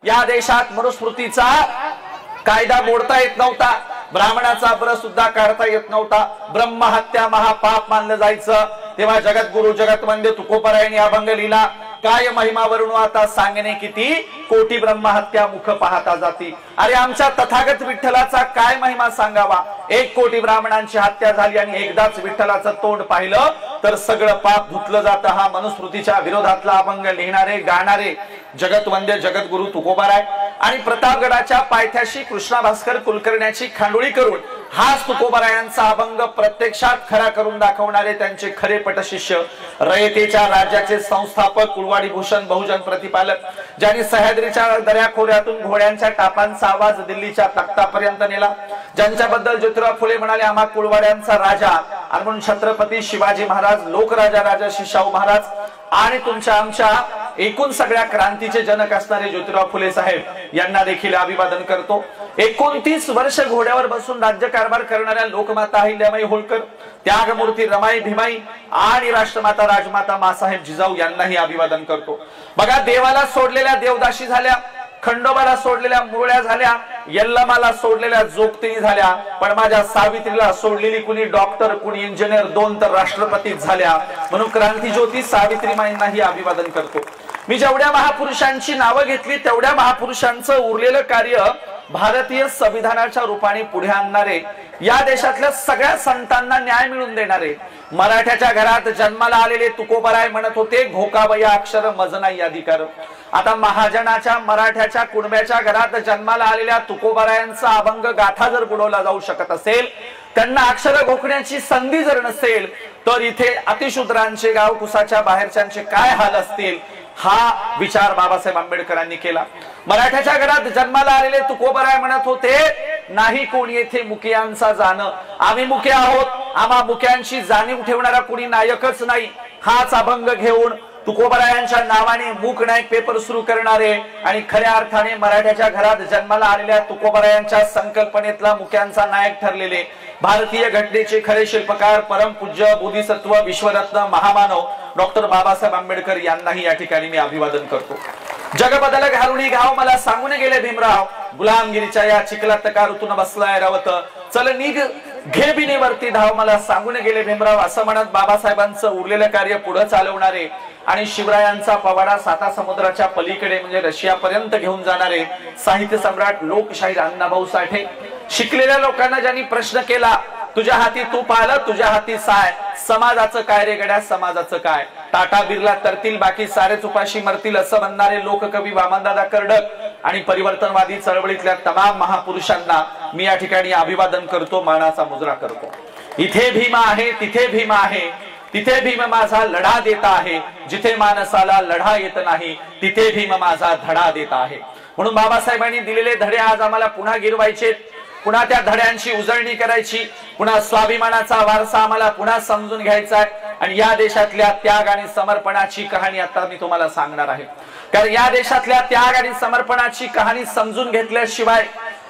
या देशात मनुस्मृतीचा कायदा मोडता येत नव्हता, ब्राह्मणाचा ब्र सुद्धा काढता येत नव्हता, ब्रह्महत्या महापाप मानलं जायचं। तेव्हा जगद्गुरु जगतवंद्य तुकोबरायांनी अभंग लिहिला, काय महिमा वर्णू आता सांगणे किती, कोटी ब्रह्महत्या मुख पाहता जाती। अरे आमच्या तथागत विठ्ठलाचा काय महिमा सांगावा, 1 कोटी ब्राह्मणांची हत्या झाली आणि एकदाच विठ्ठलाचं तोंड पाहिलं तर सगळं पाप धुतलं जातं। हा मनुस्मृतीच्या विरोधातला अभंग लिहिणारे गाणारे जगतवंद्य जगद्गुरु तुकोबाराय आणि प्रतापगडाच्या पायथ्याशी कृष्णा भास्कर कुलकर्ण्याची खांडोळी करून हाच तुकोबारायांचा अभंग प्रत्यक्षात खरा करून दाखवणारे त्यांचे खरे पटशिष्य, रयतेच्या राज्याचे संस्थापक, कुळवाडी भूषण बहुजन प्रतिपालक, ज्यांनी सह्याद्रीच्या दऱ्याखोऱ्यातून घोड्यांच्या टापांचा आवाज दिल्लीच्या तख्तापर्यंत नेला, ज्यांच्याबद्दल ज्योतिराव फुले म्हणाले आम्हा कुळवाड्यांचा राजा, आणि म्हणून छत्रपती शिवाजी महाराज, लोकराजा राजर्षी शाहू महाराज आणि तुमच्या आमच्या एकूण सगळ्या क्रांतीचे जनक असणारे ज्योतिराव फुले साहेब यांना देखील अभिवादन करतो। 29 वर्ष घोड्यावर बसून राज्यकारभार करणाऱ्या लोकमाता अहिल्याबाई होळकर, त्यागमूर्ती रमाई भीमाई आणि राष्ट्रमाता राजमाता मासाहेब जिजाऊ यांनाही अभिवादन करतो। बघा, देवाला सोडलेल्या देवदाशी झाल्या, खंडोबाला सोडलेल्या मुरळ्या झाल्या, यल्लमाला सोडलेल्या जोगती झाल्या, पण माझ्या सावित्रीला सोडलेली कुणी डॉक्टर, कुणी इंजिनियर, 2 तर राष्ट्रपती झाल्या। म्हणून क्रांतिज्योती सावित्रीमाईंनाही अभिवादन करतो। मी जेवढ्या महापुरुषांची नावं घेतली तेवढ्या महापुरुषांचं उरलेलं कार्य भारतीय संविधानाच्या रूपाने पुढे आणणारे, या देशातल्या सगळ्या संतांना न्याय मिळवून देणारे, मराठ्याच्या घरात जन्माला आलेले तुकोबराय म्हणत होते घोकावया अक्षर मज नाही अधिकार। आता महाजनाच्या मराठ्याच्या कुणब्याच्या घरात जन्माला आलेल्या तुकोबरायांचा अभंग गाथा जर बुडवला जाऊ शकत असेल, त्यांना अक्षर घोकण्याची संधी जर नसेल, तर इथे अतिशूद्रांचे गाव कुसाच्या बाहेरच्यांचे काय हाल असतील, हा विचार बाबासाहेब आंबेडकरांनी केला। मराठ्याच्या घरात जन्माला आलेले तुकोबराय म्हणत होते नाही कोणी येथे मुक्यांचा जाणं, आम्ही मुके आहोत, आम्हा मुक्यांची जाणीव ठेवणारा कोणी नायकच नाही। हाच अभंग घेऊन तुकोबरायांच्या नावाने मूक नायक पेपर सुरू करणारे आणि खऱ्या अर्थाने मराठ्याच्या घरात जन्माला आलेल्या तुकोबरायांच्या संकल्पनेतला मुक्यांचा नायक ठरलेले भारतीय घटनेचे खरे शिल्पकार, परमपूज्य बोधिसत्व, विश्वरत्न, महामानव डॉक्टर बाबासाहेब आंबेडकर यांनाही या ठिकाणी मी अभिवादन करतो। जग बदल घालुनी गाव मला सांगून गेले भीमराव, गुलामगिरीच्या या चिखलात का ऋतून बसलाय रावत, चल निघ घे बिनेवरती धाव मला सांगून गेले भीमराव, असं म्हणत बाबासाहेबांचं उरलेलं कार्य पुढे चालवणारे आणि शिवरायांचा पवाडा साता समुद्राच्या पलीकडे म्हणजे रशियापर्यंत घेऊन जाणारे साहित्य सम्राट लोकशाहीर अण्णाभाऊ साठे, शिकलेल्या लोकांना ज्यांनी प्रश्न केला तुझ्या हाती तूप आलं, तुझ्या हाती साय, समाजाचं काय रे गड्या, समाजाचं काय, टाटा बिर्ला तरतील बाकी सारेच उपाशी मरतील, असं म्हणणारे लोककवी वामनदादा कर्डक आणि परिवर्तनवादी चळवळीतल्या तमाम महापुरुषांना मी या ठिकाणी अभिवादन करतो, मानाचा मुजरा करतो। इथे भीम आहे, तिथे भीम आहे, तिथे भीम माझा लढा देता आहे, जिथे माणसाला लढा येत नाही तिथे भीम माझा धडा देता आहे। म्हणून बाबासाहेबांनी दिलेले धडे आज आम्हाला पुन्हा गिरवायचे, पुन्हा त्या धड्यांची उजळणी करायची, पुन्हा स्वाभिमानाचा वारसा आम्हाला पुन्हा समजून घ्यायचा आहे आणि या देशातल्या त्याग आणि समर्पणाची कहाणी आता मी तुम्हाला सांगणार आहे। कारण या देशातल्या त्याग आणि समर्पणाची कहाणी समजून घेतल्याशिवाय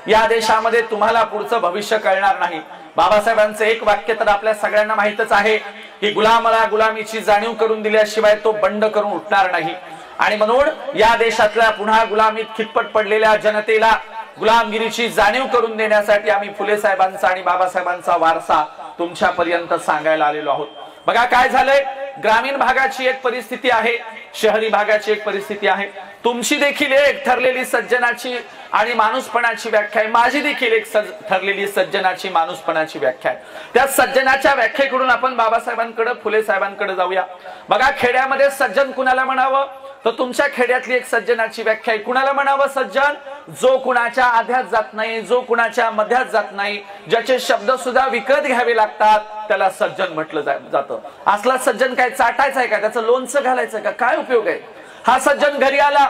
या देशामध्ये तुम्हाला पुढचं भविष्य कळणार नाही। बाबासाहेबांचं एक वाक्य तर आपल्या सगळ्यांना माहितच आहे की गुलामाला गुलामीची जाणीव करून दिल्याशिवाय तो बंड करून उठणार नाही, आणि म्हणून या देशातल्या पुन्हा गुलामीत खितपट पडलेल्या जनतेला गुलामगिरीची जाणीव करून देण्यासाठी आम्ही फुले साहेबांचा आणि बाबासाहेबांचा वारसा तुमच्यापर्यंत सांगायला आलेलो आहोत। बघा काय झालंय, ग्रामीण भागाची एक परिस्थिती आहे, शहरी भागाची एक परिस्थिती आहे। तुमची देखील एक ठरलेली सज्जनाची आणि माणूसपणाची व्याख्या आहे, माझी देखील एक ठरलेली सज्जनाची माणूसपणाची व्याख्या आहे। त्या सज्जनाच्या व्याख्येकडून आपण बाबासाहेबांकडे, फुले साहेबांकडे जाऊया। बघा, खेड्यामध्ये सज्जन कुणाला म्हणावं, तर तुमच्या खेड्यातली एक सज्जनाची व्याख्या आहे। कुणाला म्हणावं सज्जन, जो कुणाच्या आध्यात जात नाही, जो कुणाच्या मध्यात जात नाही, ज्याचे शब्द सुद्धा विकत घ्यावे लागतात त्याला सज्जन म्हटलं जातं। असला सज्जन काय चाटायचा आहे का, त्याचं लोणचं घालायचं का, काय उपयोग आहे। हा सज्जन घरी आला,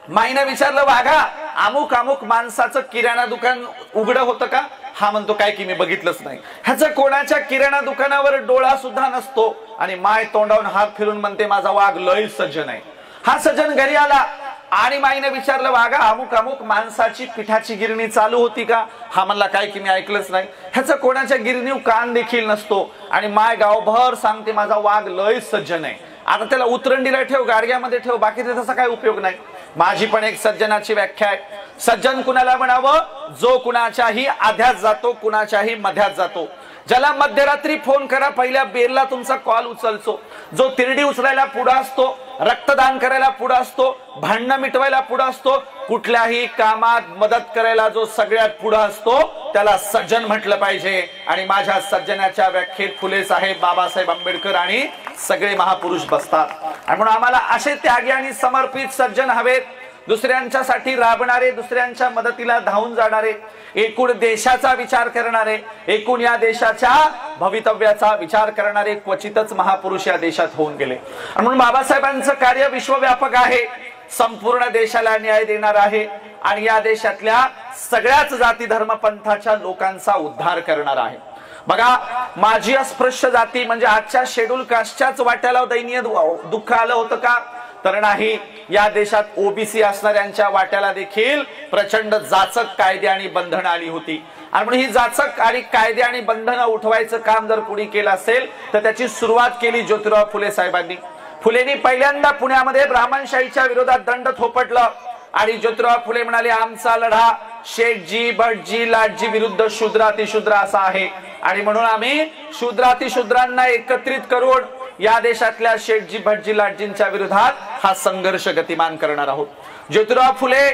माईने विचारलं वाघा अमुक अमुक माणसाचं किराणा दुकान उघडं होतं का, हा म्हणतो काय की मी बघितलंच नाही। ह्याचं कोणाच्या किराणा दुकानावर डोळा सुद्धा नसतो आणि माय तोंडावून हात फिरून म्हणते माझा वाघ लय सज्जन आहे। हा सज्जन घरी आला आणि माईने विचारलं वाघा अमुक अमुक माणसाची पिठाची गिरणी चालू होती का, हा म्हणला काय की मी ऐकलंच नाही। ह्याचं कोणाच्या गिरणीवर कान देखील नसतो आणि माय गावभर सांगते माझा वाघ लय सज्जन आहे। आता त्याला उतरंडीला ठेव, गाडग्यामध्ये ठेव, बाकीचा तसा काय उपयोग नाही। माझी पण एक सज्जनाची व्याख्या आहे, सज्जन कुणाला म्हणावं, जो कुणाच्याही आध्यात जातो, कुणाच्याही मध्यात जातो, ज्याला मध्यरात्री फोन करा पहिल्या बेरला तुमचा कॉल उचलतो, जो तिरडी उचलायला पुढे असतो, रक्तदान करायला पुढे असतो, भांडणं मिटवायला पुढे असतो, कुठल्याही कामात मदत करायला जो सगळ्यात पुढे असतो त्याला सज्जन म्हटलं पाहिजे। आणि माझ्या सज्जनाच्या व्याख्येत फुले साहेब, बाबासाहेब आंबेडकर आणि सगळे महापुरुष बसतात। आणि म्हणून आम्हाला असे त्यागी आणि समर्पित सज्जन हवेत, दुसऱ्यांच्यासाठी राबणारे, दुसऱ्यांच्या मदतीला धावून जाणारे, एकूण देशाचा विचार करणारे, एकूण या देशाच्या भवितव्याचा विचार करणारे क्वचितच महापुरुष या देशात होऊन गेले। म्हणून बाबासाहेबांचं कार्य विश्वव्यापक आहे, संपूर्ण देशाला न्याय देणार आहे आणि या देशातल्या सगळ्याच जाती धर्म पंथाच्या लोकांचा उद्धार करणार आहे। बघा, माझी अस्पृश्य जाती म्हणजे आजच्या शेड्यूल कास्टच्याच वाट्याला दैनीय दुःख आलं होतं का? तर नाही, या देशात ओबीसी असणाऱ्यांच्या वाट्याला देखील प्रचंड जाचक कायदे आणि बंधनं आली होती। आणि म्हणून ही जाचक आणि कायदे आणि बंधनं उठवायचं काम जर कुणी केलं असेल तर त्याची सुरुवात केली ज्योतिराव फुले साहेबांनी। फुलेंनी पहिल्यांदा पुण्यामध्ये ब्राह्मणशाहीच्या विरोधात दंड थोपटलं आणि ज्योतिराव फुले म्हणाले, आमचा लढा शेठजी, भटजी, लाटजी विरुद्ध शूद्रातिशूद्र असा आहे आणि म्हणून आम्ही शूद्रातिशूद्रांना एकत्रित करून या देशातल्या शेठजी, भटजी, लाटजींच्या विरोधात हा संघर्ष गतिमान करणार आहोत। ज्योतिराव फुले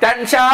त्यांच्या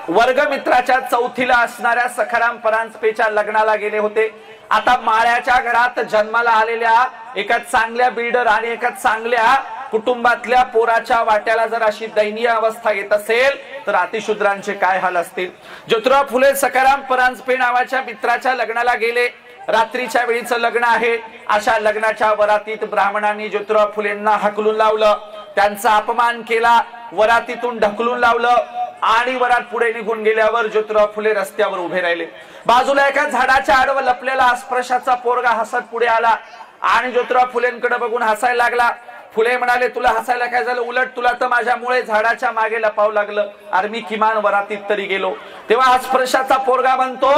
वर्गमित्राच्या चौथीला असणाऱ्या सखाराम परांजपेच्या लग्नाला गेले होते। आता माळ्याच्या घरात जन्माला आलेल्या एका चांगल्या बिल्डर आणि एका चांगल्या कुटुंबातल्या पोराच्या वाट्याला जर अशी दयनीय अवस्था येत असेल तर अतिशूद्रांचे काय हाल असतील। ज्योतिराव फुले सखाराम परांजपे नावाच्या मित्राच्या लग्नाला गेले, रात्रीच्या वेळीचं लग्न आहे, अशा लग्नाच्या वरातीत ब्राह्मणांनी ज्योतिराव फुलेंना हकलून लावलं, त्यांचा अपमान केला, वरातीतून ढकलून लावलं आणि वरात पुढे निघून गेल्यावर ज्योतिराव फुले रस्त्यावर उभे राहिले। बाजूला एका झाडाच्या आडवं लपलेला अस्पृश्याचा पोरगा हसत पुढे आला आणि ज्योतिराव फुलेंकडे बघून हसायला लागला। फुले म्हणाले, तुला हसायला काय झालं? उलट तुला तर माझ्यामुळे झाडाच्या मागे लपावं लागलं, अरे मी किमान वरातीत तरी गेलो। तेव्हा अस्पृश्याचा पोरगा म्हणतो,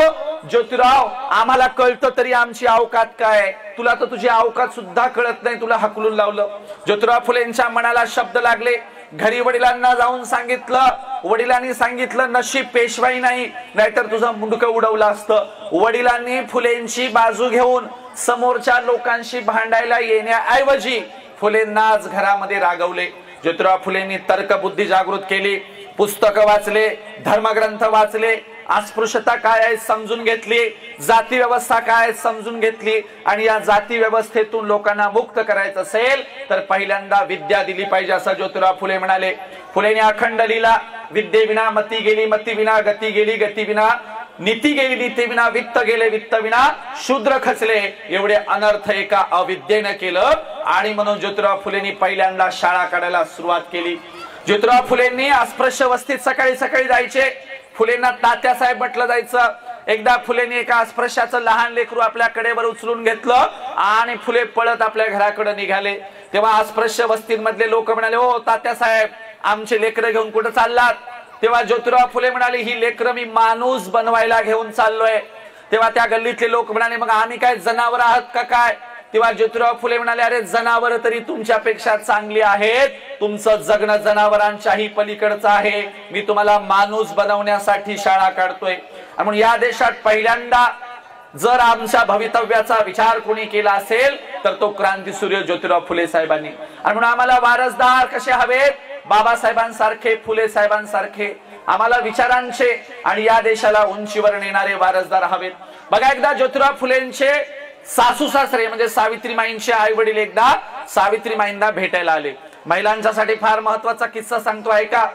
ज्योतिराव आम्हाला कळतं तरी आमची अवकात काय, तुला तर तुझी अवकात सुद्धा कळत नाही, तुला हकलून लावलं। ज्योतिराव फुलेंच्या मनाला शब्द लागले, घरी वडिलांना जाऊन सांगितलं, वडिलांनी सांगितलं नशीब पेशवाई नाही, नाहीतर तुझं मुंडकं उडवलं असतं। वडिलांनी फुलेंची बाजू घेऊन समोरच्या लोकांशी भांडायला येण्याऐवजी फुलेंना आज घरामध्ये रागवले। ज्योतिराव फुलेंनी तर्कबुद्धी जागृत केली, पुस्तकं वाचले, धर्मग्रंथ वाचले, अस्पृश्यता काय आहे समजून घेतली, जाती व्यवस्था काय आहे समजून घेतली आणि या जाती व्यवस्थेतून लोकांना मुक्त करायचं असेल तर पहिल्यांदा विद्या दिली पाहिजे असं ज्योतिराव फुले म्हणाले। फुलेंनी अखंड लिहिला, विद्येविना मती गेली, मती विना गती गेली, गती विना नीती गेली, नीती विना वित्त गेले, वित्त विना शूद्र खचले। एवढे अनर्थ एका अविद्येनं केलं आणि म्हणून ज्योतिराव फुलेंनी पहिल्यांदा शाळा काढायला सुरुवात केली। ज्योतिराव फुलेंनी अस्पृश्य वस्तीत सकाळी सकाळी जायचे, फुलेंना तात्यासाहेब म्हटलं जायचं। एकदा फुलेंनी एका अस्पृश्याचं लहान लेकरू आपल्या कडेवर उचलून घेतलं आणि फुले पळत आपल्या घराकडे निघाले। तेव्हा अस्पृश्य वस्तीमधले लोक म्हणाले, ओ तात्यासाहेब आमचे लेकरं घेऊन कुठे चाललात? तेव्हा ज्योतिराव फुले म्हणाले, ही लेकरं मी माणूस बनवायला घेऊन चाललोय। तेव्हा त्या गल्लीतले लोक म्हणाले, मग आम्ही काय जनावर आहात का काय? तेव्हा ज्योतिराव फुले म्हणाले, अरे जनावर तरी तुमच्यापेक्षा चांगली आहेत, तुमचं जगणं जनावरांच्याही पलीकडचं आहे, मी तुम्हाला माणूस बनवण्यासाठी शाळा काढतोय। म्हणून या देशात पहिल्यांदा जर आमच्या भवितव्याचा विचार कोणी केला असेल तर तो क्रांतीसूर्य ज्योतिराव फुले साहेबांनी। आणि म्हणून आम्हाला वारसदार कसे हवेत? बाबासाहेबांसारखे, फुले साहेबांसारखे आम्हाला विचारांचे आणि या देशाला उंचीवर नेणारे वारसदार हवेत। बघा, एकदा ज्योतिराव फुलेंचे सासू सासरे म्हणजे सावित्रीमाईंचे आई वडील एकदा सावित्रीमाईंना भेटायला आले। महिलांच्यासाठी फार महत्वाचा किस्सा सांगतो ऐका।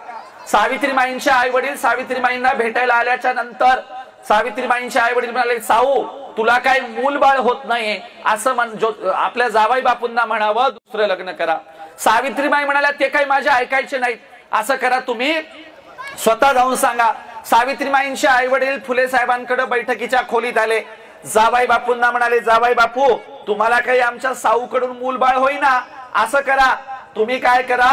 सावित्रीमाईंचे आई वडील सावित्रीमाईंना भेटायला आल्याच्या नंतर सावित्रीमाईंचे आई वडील म्हणाले, साऊ तुला काय मूलबाळ होत नाही असं आपल्या जावाई बापूंना म्हणावं, दुसरं लग्न करा। सावित्रीमाई म्हणाल्या, ते काही माझे ऐकायचे नाहीत, असं करा तुम्ही स्वतः जाऊन सांगा। सावित्रीमाईंचे आई वडील फुले साहेबांकडे बैठकीच्या खोलीत आले, जावाई बापूंना म्हणाले, जावाई बापू तुम्हाला काही आमच्या साऊकडून मूलबाळ होईना, असं करा तुम्ही काय करा,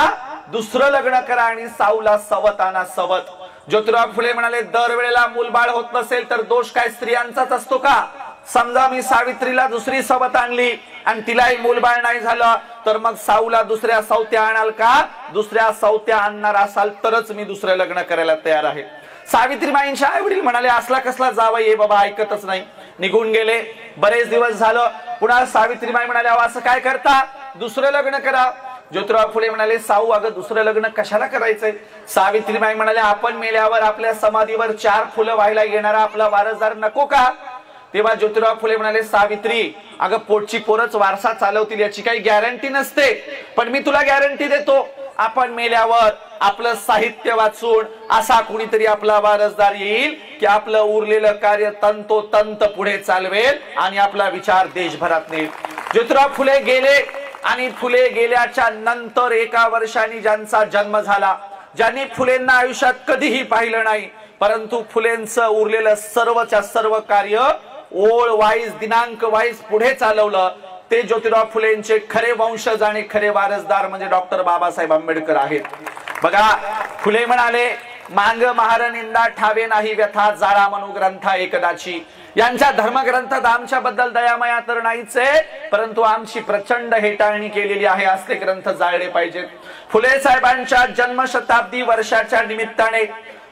दुसरं लग्न करा आणि साऊला सवत आणा, सवत। ज्योतिराव फुले म्हणाले, दरवेळेला मूलबाळ होत नसेल तर दोष काय स्त्रियांचाच असतो का? समजा मी सावित्रीला दुसरी सवत आणली आणि तिलाही मूलबाळ नाही झालं तर मग साऊला दुसऱ्या सवत्या आणाल का? दुसऱ्या सवत्या आणणार असाल तरच मी दुसरं लग्न करायला तयार आहे. सावित्रीबाईंचे आई वडील म्हणाले असला कसला जावई आहे बाबा, ऐकतच नाही. निघून गेले. बरेच दिवस झालं. पुन्हा सावित्रीबाई म्हणाल्या असं काय करता, दुसरं लग्न करा. ज्योतिराव फुले म्हणाले साऊ अगं दुसरं लग्न कशाला करायचंय? सावित्रीबाई म्हणाले आपण मेल्यावर आपल्या समाधीवर 4 फुलं व्हायला येणारा आपला वारसदार नको का? तेव्हा ज्योतिराव फुले म्हणाले सावित्री अगं पोटची पोरच वारसा चालवतील याची काही गॅरंटी नसते, पण मी तुला गॅरंटी देतो आपण मेल्यावर आपलं साहित्य वाचून असा कुणीतरी आपला वारसदार येईल की आपलं उरलेलं कार्य तंतोतंत पुढे चालवेल आणि आपला विचार देशभरात नेईल. ज्योतिराव फुले गेले आणि फुले गेल्याच्या नंतर 1 वर्षांनी ज्यांचा जन्म झाला, ज्यांनी फुलेंना आयुष्यात कधीही पाहिलं नाही, परंतु फुलेंचं उरलेलं सर्वच्या सर्व कार्य ओळ वाईज दिनांक वाईज पुढे चालवलं, ते ज्योतिराव फुलेंचे खरे वंशज आणि खरे वारसदार म्हणजे डॉक्टर बाबासाहेब आंबेडकर आहेत. बघा फुले म्हणाले मांग महार निंदा ठावे नाही व्यथा जाळा म्हणू ग्रंथा एकदाची. यांच्या धर्मग्रंथात आमच्याबद्दल दयामया तर नाहीच आहे, परंतु आमची प्रचंड हेटाळणी केलेली आहे, असले ग्रंथ जाळले पाहिजेत. फुले साहेबांच्या जन्मशताब्दी वर्षाच्या निमित्ताने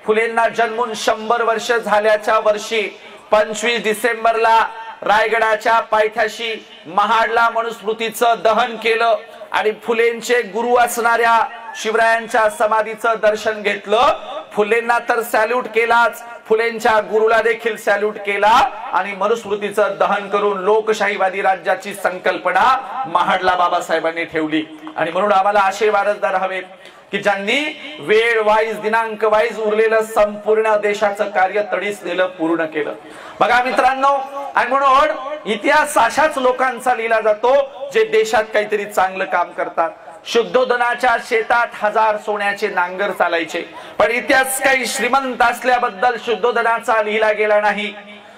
फुलेंना जन्मून 100 वर्ष झाल्याच्या वर्षी 25 डिसेंबरला रायगडाच्या पायथ्याशी महाडला मनुस्मृतीचं दहन केलं आणि फुलेंचे गुरु असणाऱ्या शिवरायांच्या समाधीचं दर्शन घेतलं. फुलेंना तर सॅल्यूट केलाच, फुलेंच्या गुरुला देखील सॅल्यूट केला आणि मनुस्मृतीचं दहन करून लोकशाहीवादी राज्याची संकल्पना महाडला बाबासाहेबांनी ठेवली. आणि म्हणून आम्हाला असे वारसदार हवेत की ज्यांनी वेळ वाईज दिनांक वाईज उरलेलं संपूर्ण देशाचं कार्य तडीसलेलं पूर्ण केलं. बघा मित्रांनो, आणि म्हणून इतिहास अशाच लोकांचा लिहिला जातो जे देशात काहीतरी चांगलं काम करतात. शुद्धोदनाच्या शेतात 1000 सोन्याचे नांगर चालायचे, पण इतिहास काही श्रीमंत असल्याबद्दल शुद्धोदनाचा लिहिला गेला नाही,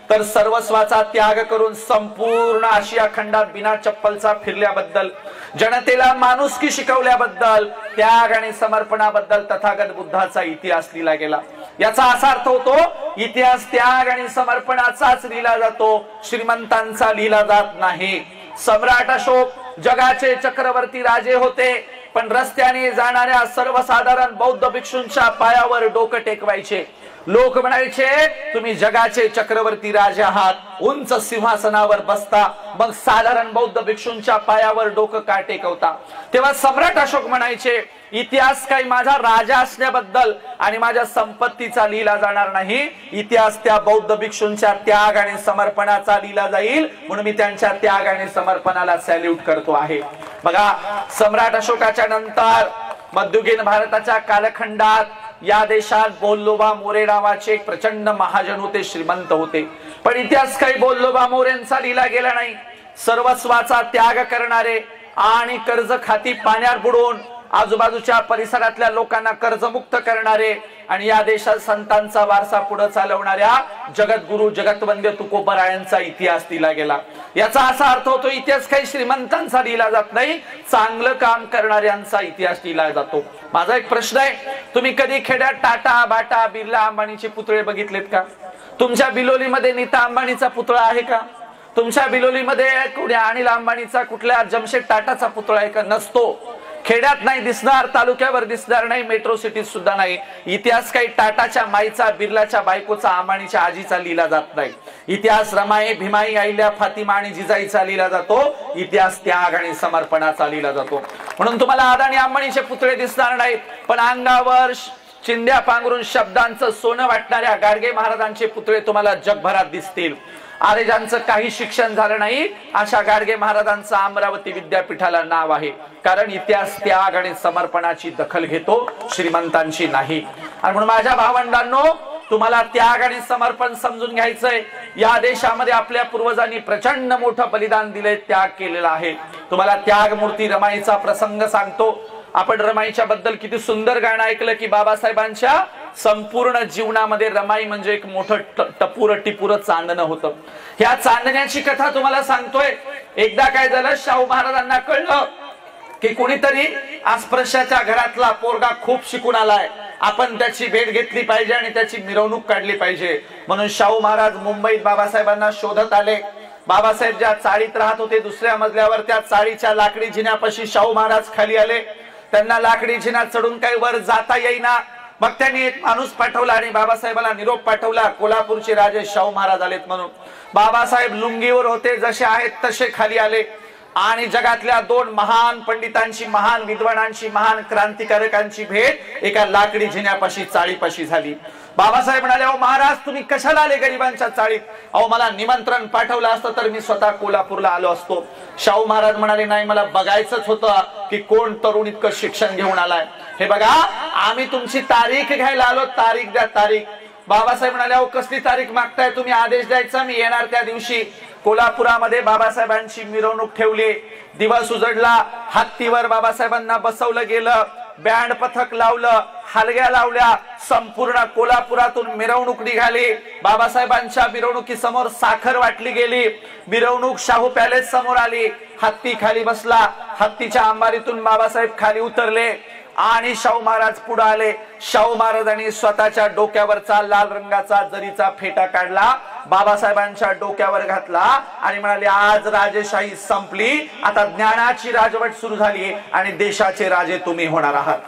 तर सर्वस्वाचा त्याग करून संपूर्ण आशिया खंडात बिना चप्पलचा फिरल्याबद्दल, जनतेला माणुसकी शिकवल्याबद्दल, त्याग आणि समर्पणाबद्दल तथागत बुद्धाचा इतिहास लिहिला गेला. याचा असा अर्थ होतो इतिहास त्याग आणि समर्पणाचाच लिहिला जातो, श्रीमंतांचा लिहिला जात नाही. सम्राट अशोक जगाचे चक्रवर्ती राजे होते, पण रस्त्याने जाणाऱ्या सर्वसाधारण बौद्ध भिक्षूंच्या पायावर डोकं टेकवायचे. लोक म्हणायचे तुम्ही जगाचे चक्रवर्ती राजे आहात, उंच सिंहासनावर बसता, मग साधारण बौद्ध भिक्षूंच्या पायावर डोकं का टेकवता? तेव्हा सम्राट अशोक म्हणायचे इतिहास काही माझा राजा असण्याबद्दल आणि माझ्या संपत्तीचा लिहिला जाणार नाही, इतिहास त्या बौद्ध भिक्षूंच्या त्याग आणि समर्पणाचा लिहिला जाईल, म्हणून मी त्यांच्या त्याग आणि समर्पणाला सॅल्यूट करतो आहे. बघा सम्राट अशोकाच्या नंतर मध्ययुगीन भारताच्या कालखंडात या देशात बोल्लोबा मोरे नावाचे एक प्रचंड महाजन होते, श्रीमंत होते, पण इतिहास काही बोल्लोबा मोरेंचा लिहिला गेला नाही. सर्वस्वाचा त्याग करणारे आणि कर्ज खाती पाण्यात बुडवून आजूबाजूच्या परिसरातल्या लोकांना कर्जमुक्त करणारे आणि या देशात संतांचा वारसा पुढे चालवणाऱ्या जगद्गुरु जगतवंद्य तुकोबरायांचा इतिहास लिहिला गेला. याचा असा अर्थ होतो इतिहास काही श्रीमंतांचा लिहिला जात नाही, चांगलं काम करणाऱ्यांचा इतिहास लिहिला जातो. माझा एक प्रश्न आहे, तुम्ही कधी खेड्यात टाटा बाटा बिर्ला अंबानीचे पुतळे बघितलेत का? तुमच्या बिलोलीमध्ये नीता अंबानीचा पुतळा आहे का? तुमच्या बिलोलीमध्ये कुठल्या अनिल अंबानीचा कुठल्या जमशेद टाटाचा पुतळा आहे का? नसतो. खेड्यात नाही दिसणार, तालुक्यावर दिसणार नाही, मेट्रो सिटीत सुद्धा नाही. इतिहास काही टाटाच्या माईचा, बिर्लाच्या बायकोचा, अंबानीच्या आजीचा लिहिला जात नाही. इतिहास रमाई भीमाई अहिल्या फातिमा आणि जिजाईचा लिहिला जातो. इतिहास त्याग आणि समर्पणाचा लिहिला जातो. म्हणून तुम्हाला अदानी अंबानीचे पुतळे दिसणार नाहीत, पण अंगावर चिंध्या पांघरून शब्दांचं सोनं वाटणाऱ्या गाडगे महाराजांचे पुतळे तुम्हाला जगभरात दिसतील. अरे ज्यांचं काही शिक्षण झालं नाही अशा गाडगे महाराजांचं अमरावती विद्यापीठाला नाव आहे, कारण इतिहास त्याग आणि समर्पणाची दखल घेतो, श्रीमंतांची नाही. आणि म्हणून माझ्या भावंडांनो, तुम्हाला त्याग आणि समर्पण समजून घ्यायचंय. या देशामध्ये आपल्या पूर्वजांनी प्रचंड मोठं बलिदान दिले, त्याग केलेला आहे. तुम्हाला त्यागमूर्ती रमाईचा प्रसंग सांगतो. आपण रमाईच्या बद्दल किती सुंदर गाणं ऐकलं की बाबासाहेबांच्या संपूर्ण जीवनामध्ये रमाई म्हणजे एक मोठं टपूर टिपूर चांदणं होतं. ह्या चांदण्याची कथा तुम्हाला सांगतोय. एकदा काय झालं, शाहू महाराजांना कळलं की कोणीतरी अस्पृश्याच्या घरातला पोरगा खूप शिकून आलाय, आपण त्याची भेट घेतली पाहिजे आणि त्याची मिरवणूक काढली पाहिजे. म्हणून शाहू महाराज मुंबईत बाबासाहेबांना शोधत आले. बाबासाहेब ज्या चाळीत राहत होते दुसऱ्या मजल्यावर, त्या चाळीच्या लाकडी जिन्यापाशी शाहू महाराज खाली आले. त्यांना लाकडी जिना चढून काही वर जाता येईना. मग त्यांनी एक माणूस पाठवला आणि बाबासाहेबांना निरोप पाठवला, कोल्हापूरचे राजे शाहू महाराज आलेत म्हणून. बाबासाहेब लुंगीवर होते, जसे आहेत तसे खाली आले आणि जगातल्या दोन महान पंडितांची, महान विद्वानांची, महान क्रांतिकारकांची भेट एका लाकडी जिन्यापाशी चाळीपाशी झाली. बाबासाहेब म्हणाले, अहो महाराज तुम्ही कशाला आले गरिबांच्या चाळीत? अहो मला निमंत्रण पाठवलं असतं तर मी स्वतः कोल्हापूरला आलो असतो. शाहू महाराज म्हणाले, नाही मला बघायचंच होतं की कोण तरुण इतकं शिक्षण घेऊन आलाय. हे बघा आम्ही तुमची तारीख घ्यायला आलो, तारीख द्या तारीख. बाबासाहेब म्हणाले, अहो कसली तारीख मागताय तुम्ही? आदेश द्यायचा, मी येणार त्या दिवशी. कोल्हापुरामध्ये बाबासाहेबांची मिरवणूक ठेवली. दिवस उजडला, हत्तीवर बाबासाहेबांना बसवलं गेलं, बँड पथक लावलं, हलग्या लावल्या, संपूर्ण कोल्हापुरातून मिरवणूक निघाली. बाबासाहेबांच्या मिरवणुकीसमोर साखर वाटली गेली. मिरवणूक शाहू पॅलेस समोर आली. हत्ती खाली बसला. हत्तीच्या अंबारीतून बाबासाहेब खाली उतरले आणि शाहू महाराज पुढे आले. शाहू महाराजांनी स्वतःच्या डोक्यावरचा लाल रंगाचा जरीचा फेटा काढला, बाबासाहेबांच्या डोक्यावर घातला आणि म्हणाले, आज राजेशाही संपली, आता ज्ञानाची राजवट सुरू झाली आणि देशाचे राजे तुम्ही होणार आहात.